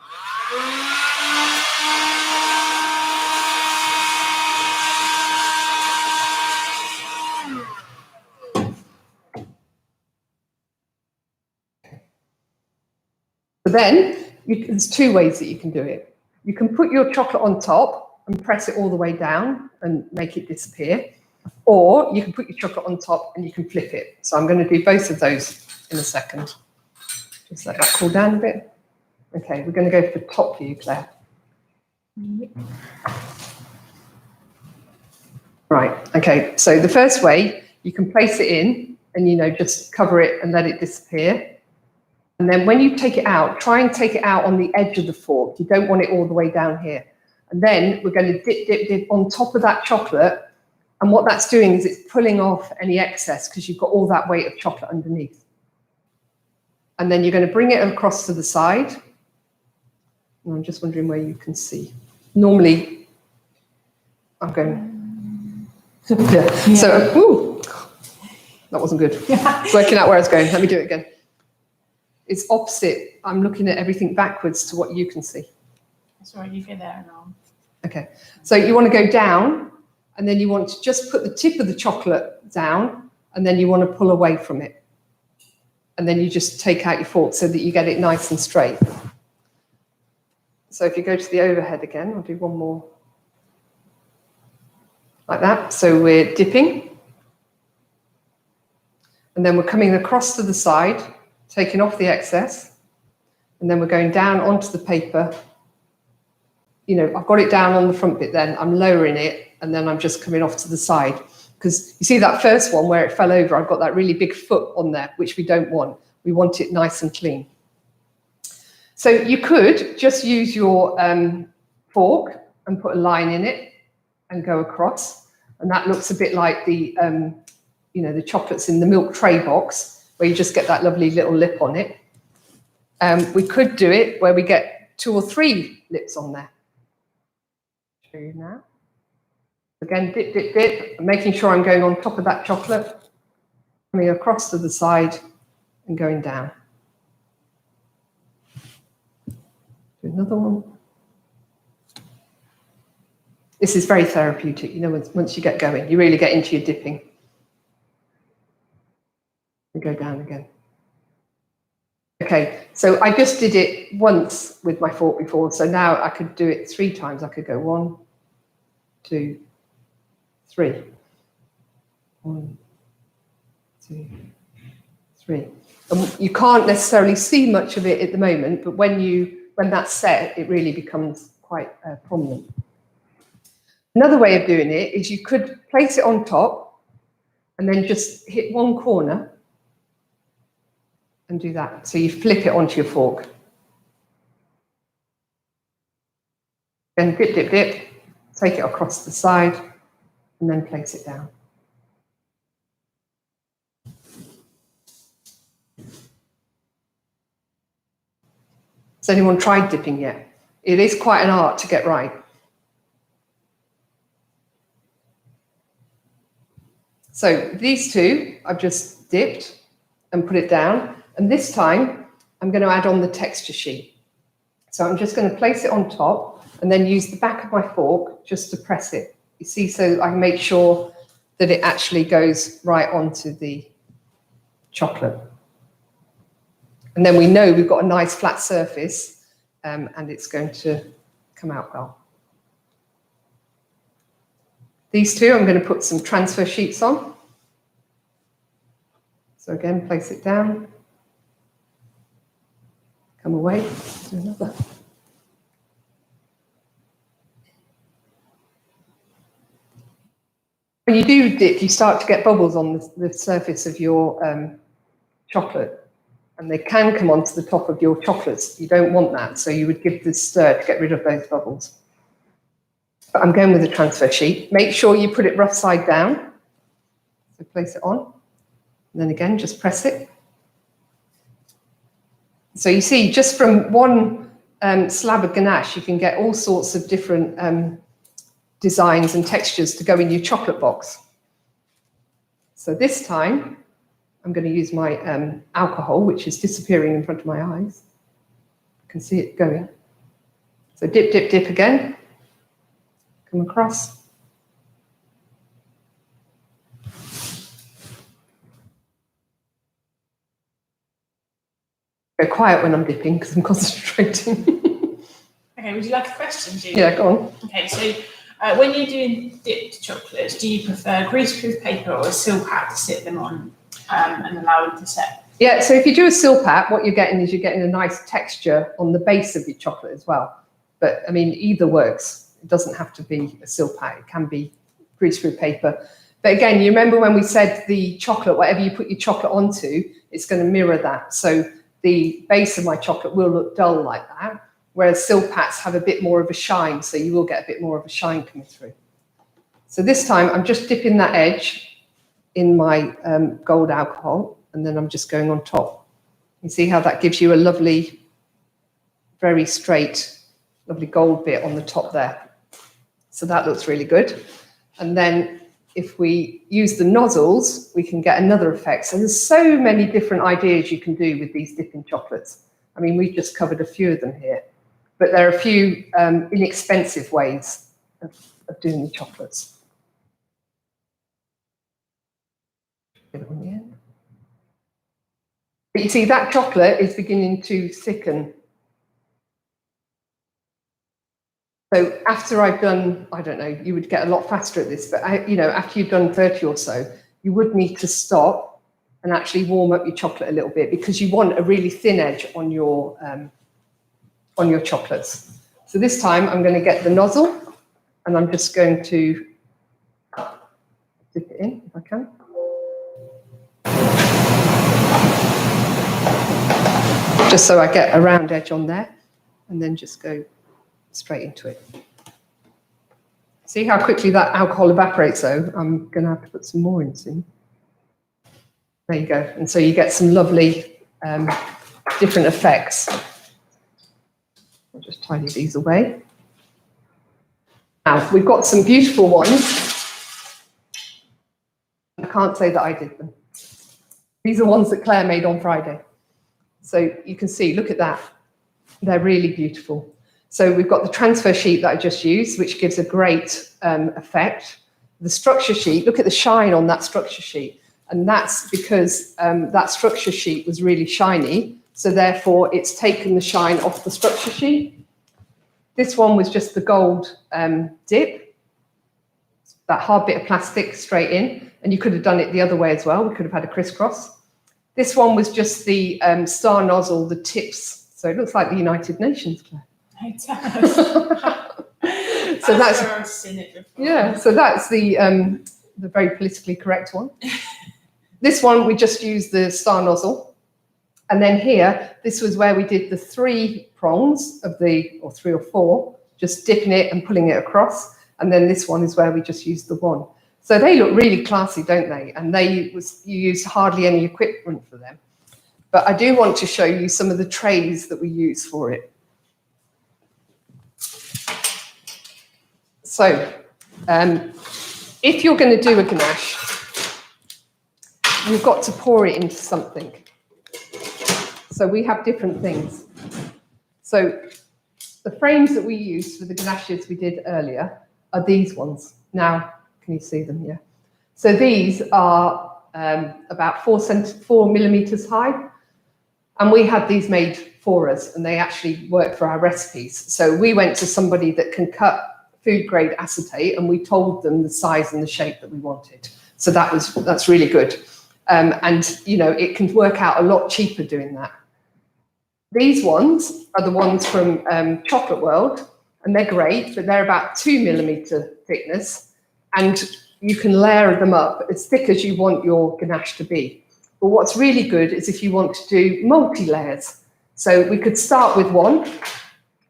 But then there's two ways that you can do it. You can put your chocolate on top and press it all the way down and make it disappear. Or you can put your chocolate on top and you can flip it. So I'm going to do both of those in a second. Just let that cool down a bit. Okay, we're going to go for the top view, Claire. Right, okay, so the first way, you can place it in and, you know, just cover it and let it disappear. And then when you take it out, try and take it out on the edge of the fork. You don't want it all the way down here. And then we're going to dip, dip, dip on top of that chocolate. And what that's doing is it's pulling off any excess because you've got all that weight of chocolate underneath. And then you're going to bring it across to the side. And I'm just wondering where you can see. Normally, I'm going... Yeah. So, ooh, that wasn't good. It's working out where I was going. Let me do it again. It's opposite. I'm looking at everything backwards to what you can see. Sorry, you get there now. Okay. So you want to go down, and then you want to just put the tip of the chocolate down, and then you want to pull away from it. And then you just take out your fork so that you get it nice and straight. So if you go to the overhead again, I'll do one more. Like that. So we're dipping. And then we're coming across to the side, taking off the excess. And then we're going down onto the paper. You know, I've got it down on the front bit then. I'm lowering it, and then I'm just coming off to the side. Because you see that first one where it fell over, I've got that really big foot on there, which we don't want. We want it nice and clean. So you could just use your fork and put a line in it and go across. And that looks a bit like the, you know, the chocolates in the milk tray box, where you just get that lovely little lip on it. We could do it where we get 2 or 3 lips on there. Show you now. Again, dip, dip, dip, making sure I'm going on top of that chocolate, coming across to the side and going down. Do another one. This is very therapeutic, you know, once you get going, you really get into your dipping. And go down again. Okay, so I just did it once with my fork before, so now I could do it 3 times. I could go 1, 2, 3. 1, 2, 3. And you can't necessarily see much of it at the moment, but when that's set, it really becomes quite prominent. Another way of doing it is you could place it on top and then just hit one corner and do that. So you flip it onto your fork. Then dip, dip, dip, take it across the side and then place it down. Has anyone tried dipping yet? It is quite an art to get right. So these 2, I've just dipped and put it down. And this time, I'm going to add on the texture sheet. So I'm just going to place it on top and then use the back of my fork just to press it. You see, so I can make sure that it actually goes right onto the chocolate. And then we know we've got a nice flat surface and it's going to come out well. These 2, I'm going to put some transfer sheets on. So again, place it down. Come away, do another. When you do dip, you start to get bubbles on the surface of your chocolate. And they can come onto the top of your chocolates. You don't want that, so you would give this stir to get rid of those bubbles. But I'm going with a transfer sheet. Make sure you put it rough side down. So place it on. And then again, just press it. So you see, just from one slab of ganache, you can get all sorts of different designs and textures to go in your chocolate box. So this time, I'm going to use my alcohol, which is disappearing in front of my eyes. I can see it going. So dip, dip, dip again. Come across. Go quiet when I'm dipping because I'm concentrating. Okay, would you like a question, Julie? Yeah, go on. Okay, so when you're doing dipped chocolates, do you prefer greaseproof paper or a seal pad to sit them on and allow them to set? Yeah, so if you do a seal pat, what you're getting is you're getting a nice texture on the base of your chocolate as well. But I mean, either works. It doesn't have to be a seal pat. It can be greaseproof paper. But again, you remember when we said the chocolate, whatever you put your chocolate onto, it's going to mirror that. So the base of my chocolate will look dull like that, whereas seal pats have a bit more of a shine, so you will get a bit more of a shine coming through. So this time I'm just dipping that edge in my gold alcohol, and then I'm just going on top. You see how that gives you a lovely, very straight, lovely gold bit on the top there. So that looks really good. And then if we use the nozzles, we can get another effect. So there's so many different ideas you can do with these dipping chocolates. I mean, we've just covered a few of them here, but there are a few inexpensive ways of doing the chocolates. Get it on the end. But you see, that chocolate is beginning to thicken. So after I've done, I don't know, you would get a lot faster at this, but after you've done 30 or so, you would need to stop and actually warm up your chocolate a little bit because you want a really thin edge on your chocolates. So this time I'm going to get the nozzle and I'm just going to dip it in if I can. Just so I get a round edge on there, and then just go straight into it. See how quickly that alcohol evaporates though? I'm going to have to put some more in soon. There you go. And so you get some lovely different effects. I'll just tidy these away. Now, we've got some beautiful ones. I can't say that I did them. These are ones that Claire made on Friday. So you can see, look at that. They're really beautiful. So we've got the transfer sheet that I just used, which gives a great effect. The structure sheet, look at the shine on that structure sheet. And that's because that structure sheet was really shiny. So therefore, it's taken the shine off the structure sheet. This one was just the gold dip, that hard bit of plastic straight in. And you could have done it the other way as well. We could have had a crisscross. This one was just the star nozzle, the tips. So it looks like the United Nations, Claire. It does. So that's where I've seen it before. Yeah, so that's the very politically correct one. This one, we just used the star nozzle. And then here, this was where we did the 3 prongs of or 3 or 4, just dipping it and pulling it across. And then this one is where we just used the 1. So they look really classy, don't they? And you use hardly any equipment for them. But I do want to show you some of the trays that we use for it. So if you're going to do a ganache, you've got to pour it into something. So we have different things. So the frames that we used for the ganaches we did earlier are these ones. Now, can you see them? Yeah. So these are about 4 millimeters high. And we had these made for us, and they actually work for our recipes. So we went to somebody that can cut food grade acetate, and we told them the size and the shape that we wanted. So that's really good. And it can work out a lot cheaper doing that. These ones are the ones from Chocolate World, and they're great, but they're about 2 millimeter thickness, and you can layer them up as thick as you want your ganache to be. But what's really good is if you want to do multi-layers. So we could start with one,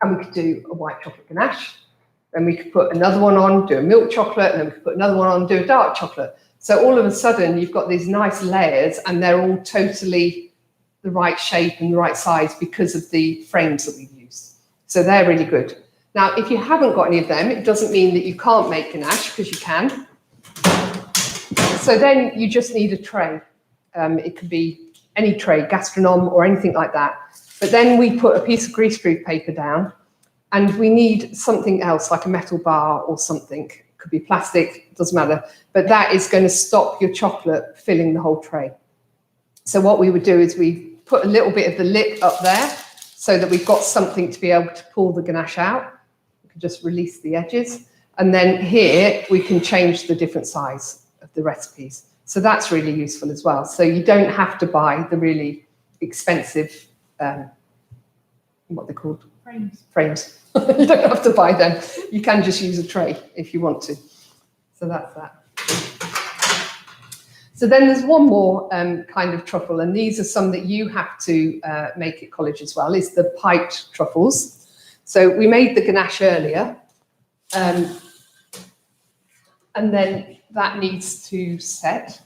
and we could do a white chocolate ganache. Then we could put another one on, do a milk chocolate, and then we could put another one on, do a dark chocolate. So all of a sudden, you've got these nice layers, and they're all totally the right shape and the right size because of the frames that we've used. So they're really good. Now, if you haven't got any of them, it doesn't mean that you can't make ganache, because you can. So then you just need a tray. It could be any tray, gastronome or anything like that. But then we put a piece of greaseproof paper down, and we need something else, like a metal bar or something. It could be plastic, doesn't matter. But that is going to stop your chocolate filling the whole tray. So what we would do is we put a little bit of the lip up there so that we've got something to be able to pull the ganache out. We can just release the edges. And then here we can change the different size of the recipes. So that's really useful as well. So you don't have to buy the really expensive, what they're called? Frames. You don't have to buy them. You can just use a tray if you want to. So that's that. So then there's one more kind of truffle, and these are some that you have to make at college as well, is the piped truffles. So we made the ganache earlier, and then that needs to set.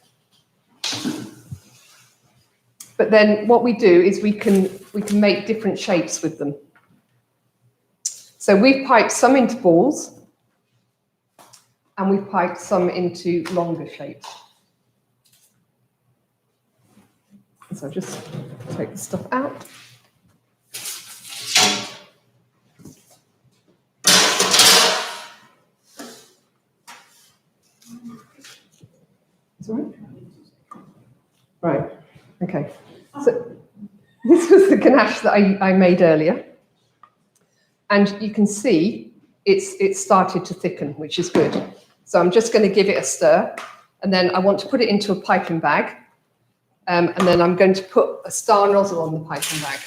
But then what we do is we can make different shapes with them. So we've piped some into balls, and we've piped some into longer shapes. So just take the stuff out. Sorry? Right, okay. So this was the ganache that I made earlier. And you can see it's started to thicken, which is good. So I'm just going to give it a stir. And then I want to put it into a piping bag. And then I'm going to put a star nozzle on the piping bag.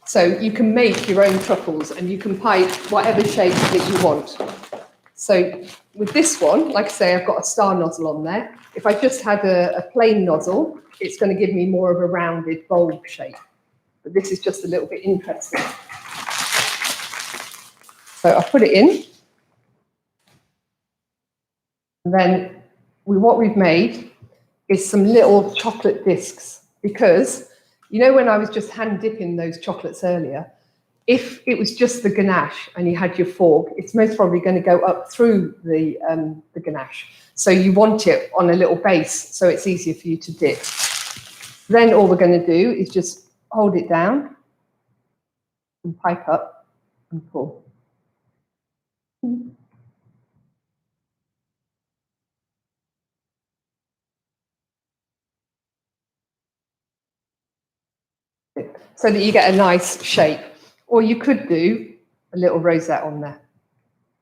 So you can make your own truffles and you can pipe whatever shape that you want. So with this one, like I say, I've got a star nozzle on there. If I just had a plain nozzle, it's going to give me more of a rounded bowl shape. But this is just a little bit interesting. So I put it in. And then what we've made is some little chocolate discs, because you know when I was just hand dipping those chocolates earlier, if it was just the ganache and you had your fork, it's most probably going to go up through the ganache. So you want it on a little base so it's easier for you to dip. Then all we're going to do is just hold it down and pipe up and pull. So that you get a nice shape. Or you could do a little rosette on there.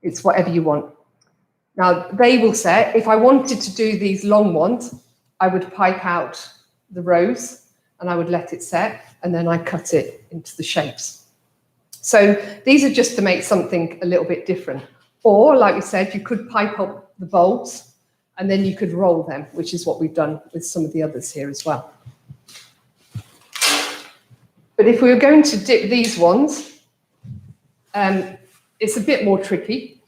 It's whatever you want. Now, they will set. If I wanted to do these long ones, I would pipe out the rose and I would let it set, and then I cut it into the shapes. So these are just to make something a little bit different. Or, like we said, you could pipe up the bowls and then you could roll them, which is what we've done with some of the others here as well. But if we were going to dip these ones, it's a bit more tricky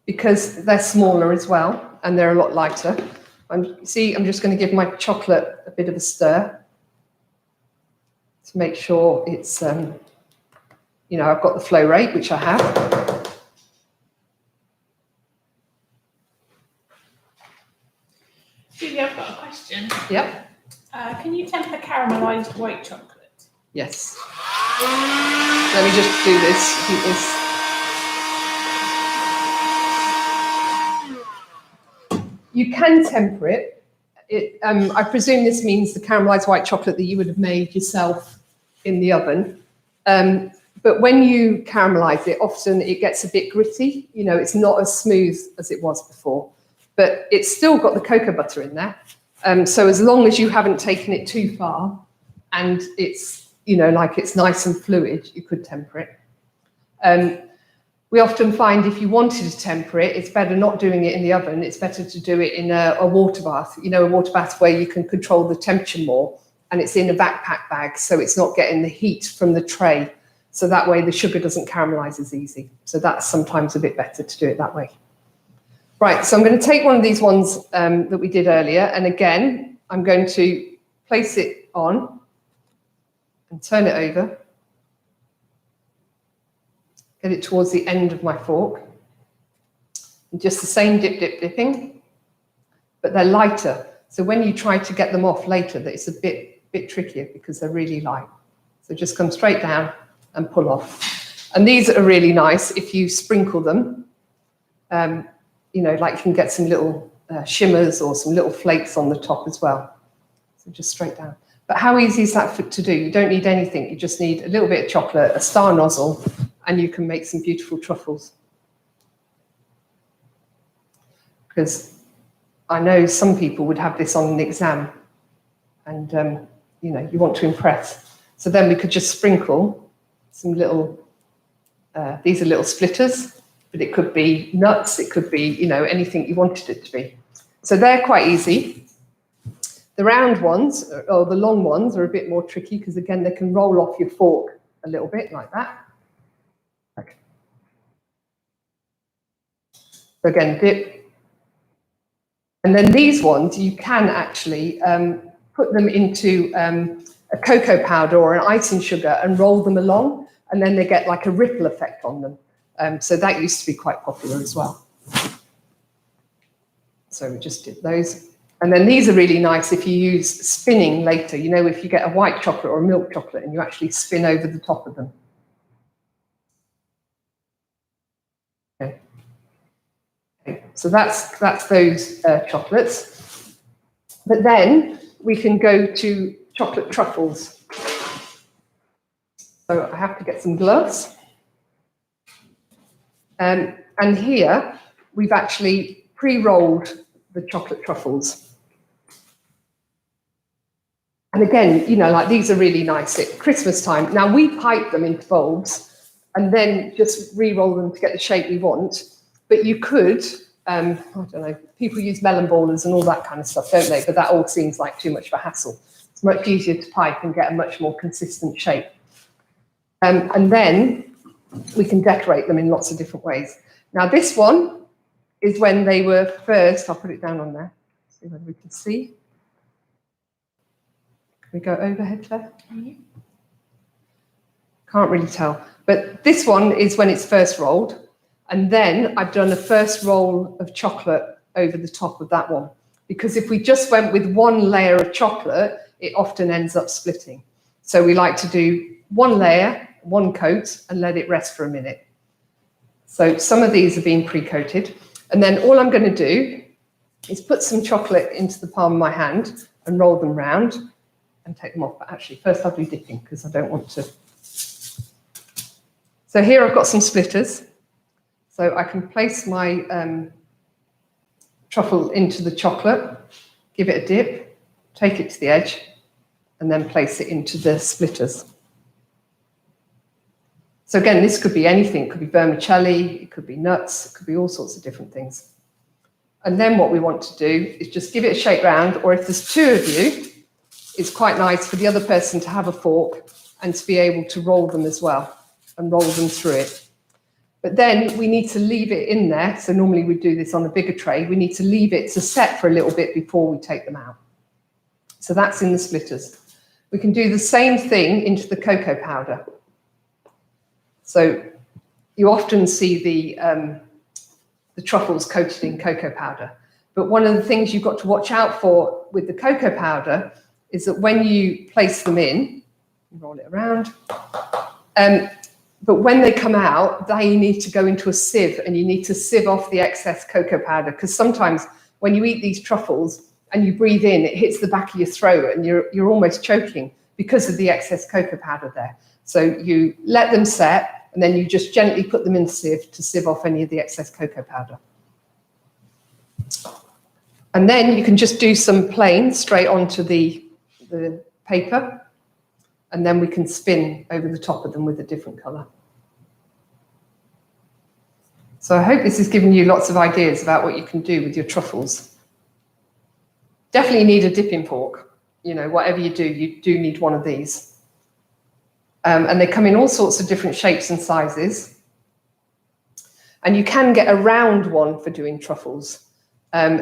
because they're smaller as well and they're a lot lighter. See, I'm just going to give my chocolate a bit of a stir to make sure it's, you know, I've got the flow rate, which I have. Julie, I've got a question. Yep. Can you temper caramelised white chocolate? Yes. Let me just do this. Heat this. You can temper it. I presume this means the caramelised white chocolate that you would have made yourself in the oven. But when you caramelise it, often it gets a bit gritty. You know, it's not as smooth as it was before. But it's still got the cocoa butter in there. So as long as you haven't taken it too far and it's, you know, like it's nice and fluid, you could temper it. We often find if you wanted to temper it, it's better not doing it in the oven. It's better to do it in a water bath, you know, a water bath where you can control the temperature more, and it's in a backpack bag, so it's not getting the heat from the tray. So that way the sugar doesn't caramelize as easy. So that's sometimes a bit better to do it that way. Right, so I'm going to take one of these ones that we did earlier, and again, I'm going to place it on and turn it over. Get it towards the end of my fork. And just the same dipping, but they're lighter. So when you try to get them off later, it's a bit trickier because they're really light. So just come straight down and pull off. And these are really nice if you sprinkle them You know, like you can get some little shimmers or some little flakes on the top as well. So just straight down. But how easy is that to do? You don't need anything. You just need a little bit of chocolate, a star nozzle, and you can make some beautiful truffles. Because I know some people would have this on an exam, and you know, you want to impress. So then we could just sprinkle some little, these are little splitters, but it could be nuts, it could be, you know, anything you wanted it to be. So they're quite easy. The round ones, or the long ones, are a bit more tricky because, again, they can roll off your fork a little bit like that. Okay. So again, dip. And then these ones, you can actually put them into a cocoa powder or an icing sugar and roll them along, and then they get like a ripple effect on them. So that used to be quite popular as well. So we just did those. And then these are really nice if you use spinning later. You know, if you get a white chocolate or a milk chocolate and you actually spin over the top of them. Okay. Okay. So that's those chocolates. But then we can go to chocolate truffles. So I have to get some gloves. And here we've actually pre-rolled the chocolate truffles. And again, you know, like these are really nice at Christmas time. Now we pipe them into bulbs and then just re-roll them to get the shape we want. But you could, I don't know, people use melon ballers and all that kind of stuff, don't they? But that all seems like too much of a hassle. It's much easier to pipe and get a much more consistent shape. And then we can decorate them in lots of different ways. Now this one is when they were first, I'll put it down on there, see whether we can see. We go overhead there? Can't really tell. But this one is when it's first rolled. And then I've done a first roll of chocolate over the top of that one. Because if we just went with one layer of chocolate, it often ends up splitting. So we like to do one layer, one coat, and let it rest for a minute. So some of these are being pre-coated. And then all I'm going to do is put some chocolate into the palm of my hand and roll them round. And take them off, but actually first I'll do dipping because I don't want to. So here I've got some splitters. So I can place my truffle into the chocolate, give it a dip, take it to the edge, and then place it into the splitters. So again, this could be anything. It could be vermicelli, it could be nuts, it could be all sorts of different things. And then what we want to do is just give it a shake round, or if there's two of you, it's quite nice for the other person to have a fork and to be able to roll them as well and roll them through it. But then we need to leave it in there. So normally we do this on a bigger tray. We need to leave it to set for a little bit before we take them out. So that's in the splitters. We can do the same thing into the cocoa powder. So you often see the truffles coated in cocoa powder. But one of the things you've got to watch out for with the cocoa powder is that when you place them in, roll it around, but when they come out, they need to go into a sieve and you need to sieve off the excess cocoa powder, because sometimes when you eat these truffles and you breathe in, it hits the back of your throat and you're almost choking because of the excess cocoa powder there. So you let them set and then you just gently put them in the sieve to sieve off any of the excess cocoa powder. And then you can just do some plain straight onto the paper, and then we can spin over the top of them with a different colour. So I hope this has given you lots of ideas about what you can do with your truffles. Definitely need a dipping fork. You know, whatever you do need one of these. And they come in all sorts of different shapes and sizes. And you can get a round one for doing truffles.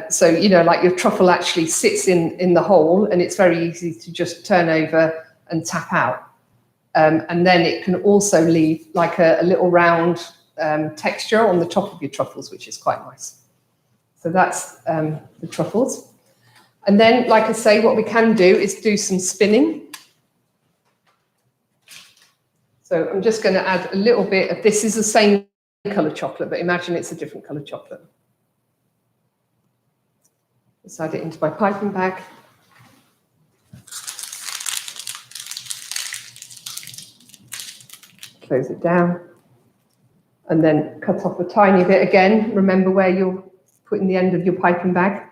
So, you know, like your truffle actually sits in the hole and it's very easy to just turn over and tap out. And then it can also leave like a little round texture on the top of your truffles, which is quite nice. So that's the truffles. And then, like I say, what we can do is do some spinning. So I'm just going to add a little bit of, this is the same colour chocolate, but imagine it's a different colour chocolate. Let's add it into my piping bag. Close it down. And then cut off a tiny bit again. Remember where you're putting the end of your piping bag.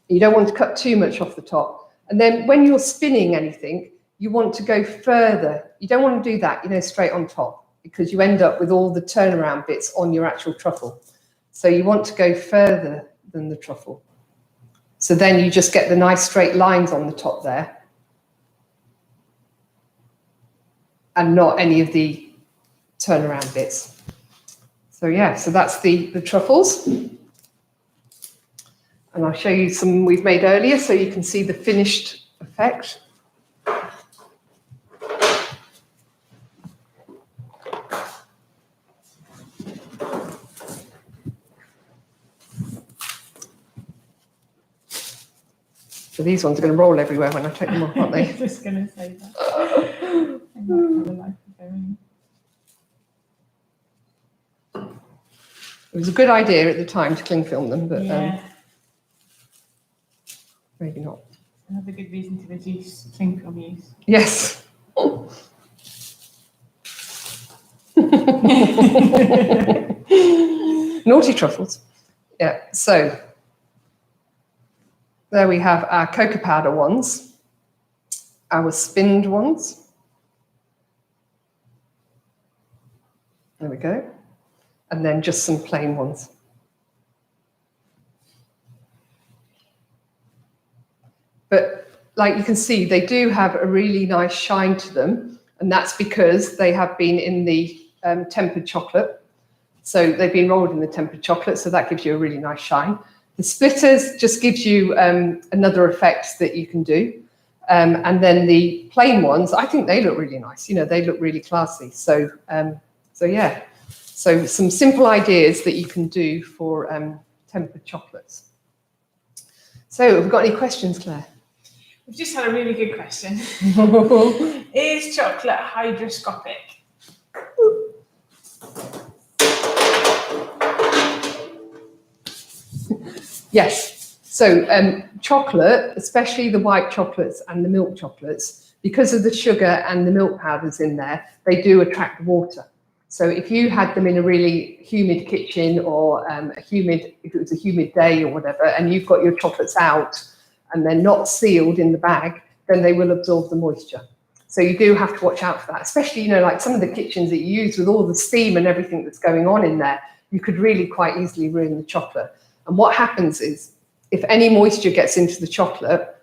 You don't want to cut too much off the top. And then when you're spinning anything, you want to go further. You don't want to do that, straight on top, because you end up with all the turnaround bits on your actual truffle. So you want to go further than the truffle. So then you just get the nice straight lines on the top there. And not any of the turnaround bits. So yeah, so that's the truffles. And I'll show you some we've made earlier so you can see the finished effect. So these ones are going to roll everywhere when I take them off, aren't they? I was just going to say that. It was a good idea at the time to cling film them, but maybe not. Another good reason to reduce cling film use. Yes. Naughty truffles. Yeah, so there we have our cocoa powder ones, our spinned ones. There we go. And then just some plain ones. But like you can see, they do have a really nice shine to them. And that's because they have been in the tempered chocolate. So they've been rolled in the tempered chocolate. So that gives you a really nice shine. The splitters just gives you another effect that you can do. And then the plain ones, I think they look really nice. They look really classy. So yeah. So some simple ideas that you can do for tempered chocolates. So have we got any questions, Claire? We've just had a really good question. Is chocolate hygroscopic? Yes. So chocolate, especially the white chocolates and the milk chocolates, because of the sugar and the milk powders in there, they do attract water. So if you had them in a really humid kitchen or if it was a humid day or whatever, and you've got your chocolates out and they're not sealed in the bag, then they will absorb the moisture. So you do have to watch out for that, especially, like some of the kitchens that you use with all the steam and everything that's going on in there, you could really quite easily ruin the chocolate. And what happens is if any moisture gets into the chocolate,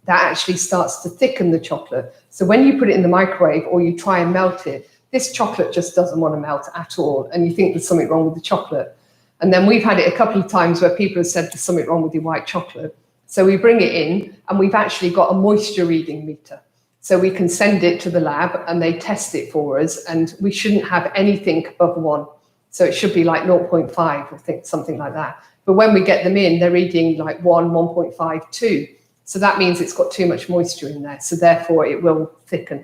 that actually starts to thicken the chocolate. So when you put it in the microwave or you try and melt it, this chocolate just doesn't want to melt at all. And you think there's something wrong with the chocolate. And then we've had it a couple of times where people have said there's something wrong with your white chocolate. So we bring it in and we've actually got a moisture reading meter. So we can send it to the lab and they test it for us. And we shouldn't have anything above 1. So it should be like 0.5 or something like that. But when we get them in, they're reading like 1, 1.5, 2. So that means it's got too much moisture in there. So therefore it will thicken.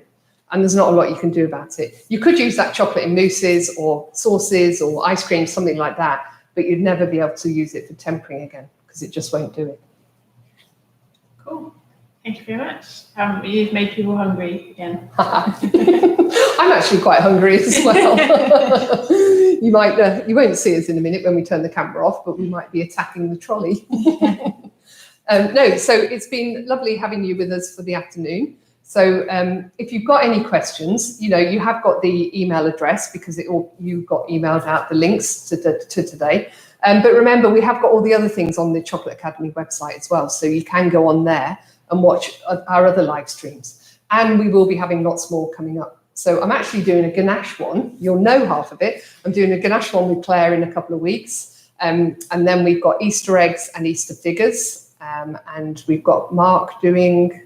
And there's not a lot you can do about it. You could use that chocolate in mousses or sauces or ice cream, something like that, but you'd never be able to use it for tempering again because it just won't do it. Cool. Thank you very much. You've made people hungry again. I'm actually quite hungry as well. You won't see us in a minute when we turn the camera off, but we might be attacking the trolley. No, so it's been lovely having you with us for the afternoon. So if you've got any questions, you have got the email address because you got emailed out the links to today. But remember, we have got all the other things on the Chocolate Academy website as well. So you can go on there and watch our other live streams. And we will be having lots more coming up. So I'm actually doing a ganache one. You'll know half of it. I'm doing a ganache one with Claire in a couple of weeks. And then we've got Easter eggs and Easter figures. And we've got Mark doing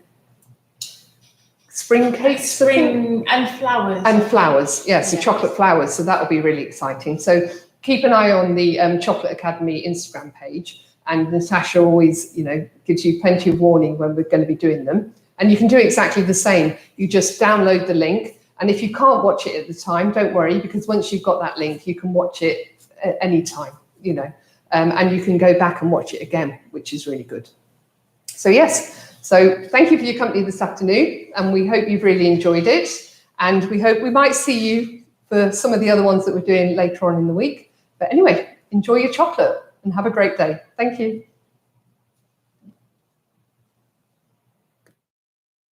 spring cakes. Spring and flowers. And flowers, yeah, so chocolate flowers. So that'll be really exciting. So keep an eye on the Chocolate Academy Instagram page. And Natasha always, gives you plenty of warning when we're going to be doing them. And you can do exactly the same. You just download the link And if you can't watch it at the time, don't worry, because once you've got that link, you can watch it at any time, you know, and you can go back and watch it again, which is really good. So yes, so thank you for your company this afternoon, and we hope you've really enjoyed it. And we hope we might see you for some of the other ones that we're doing later on in the week. But anyway, enjoy your chocolate and have a great day. Thank you.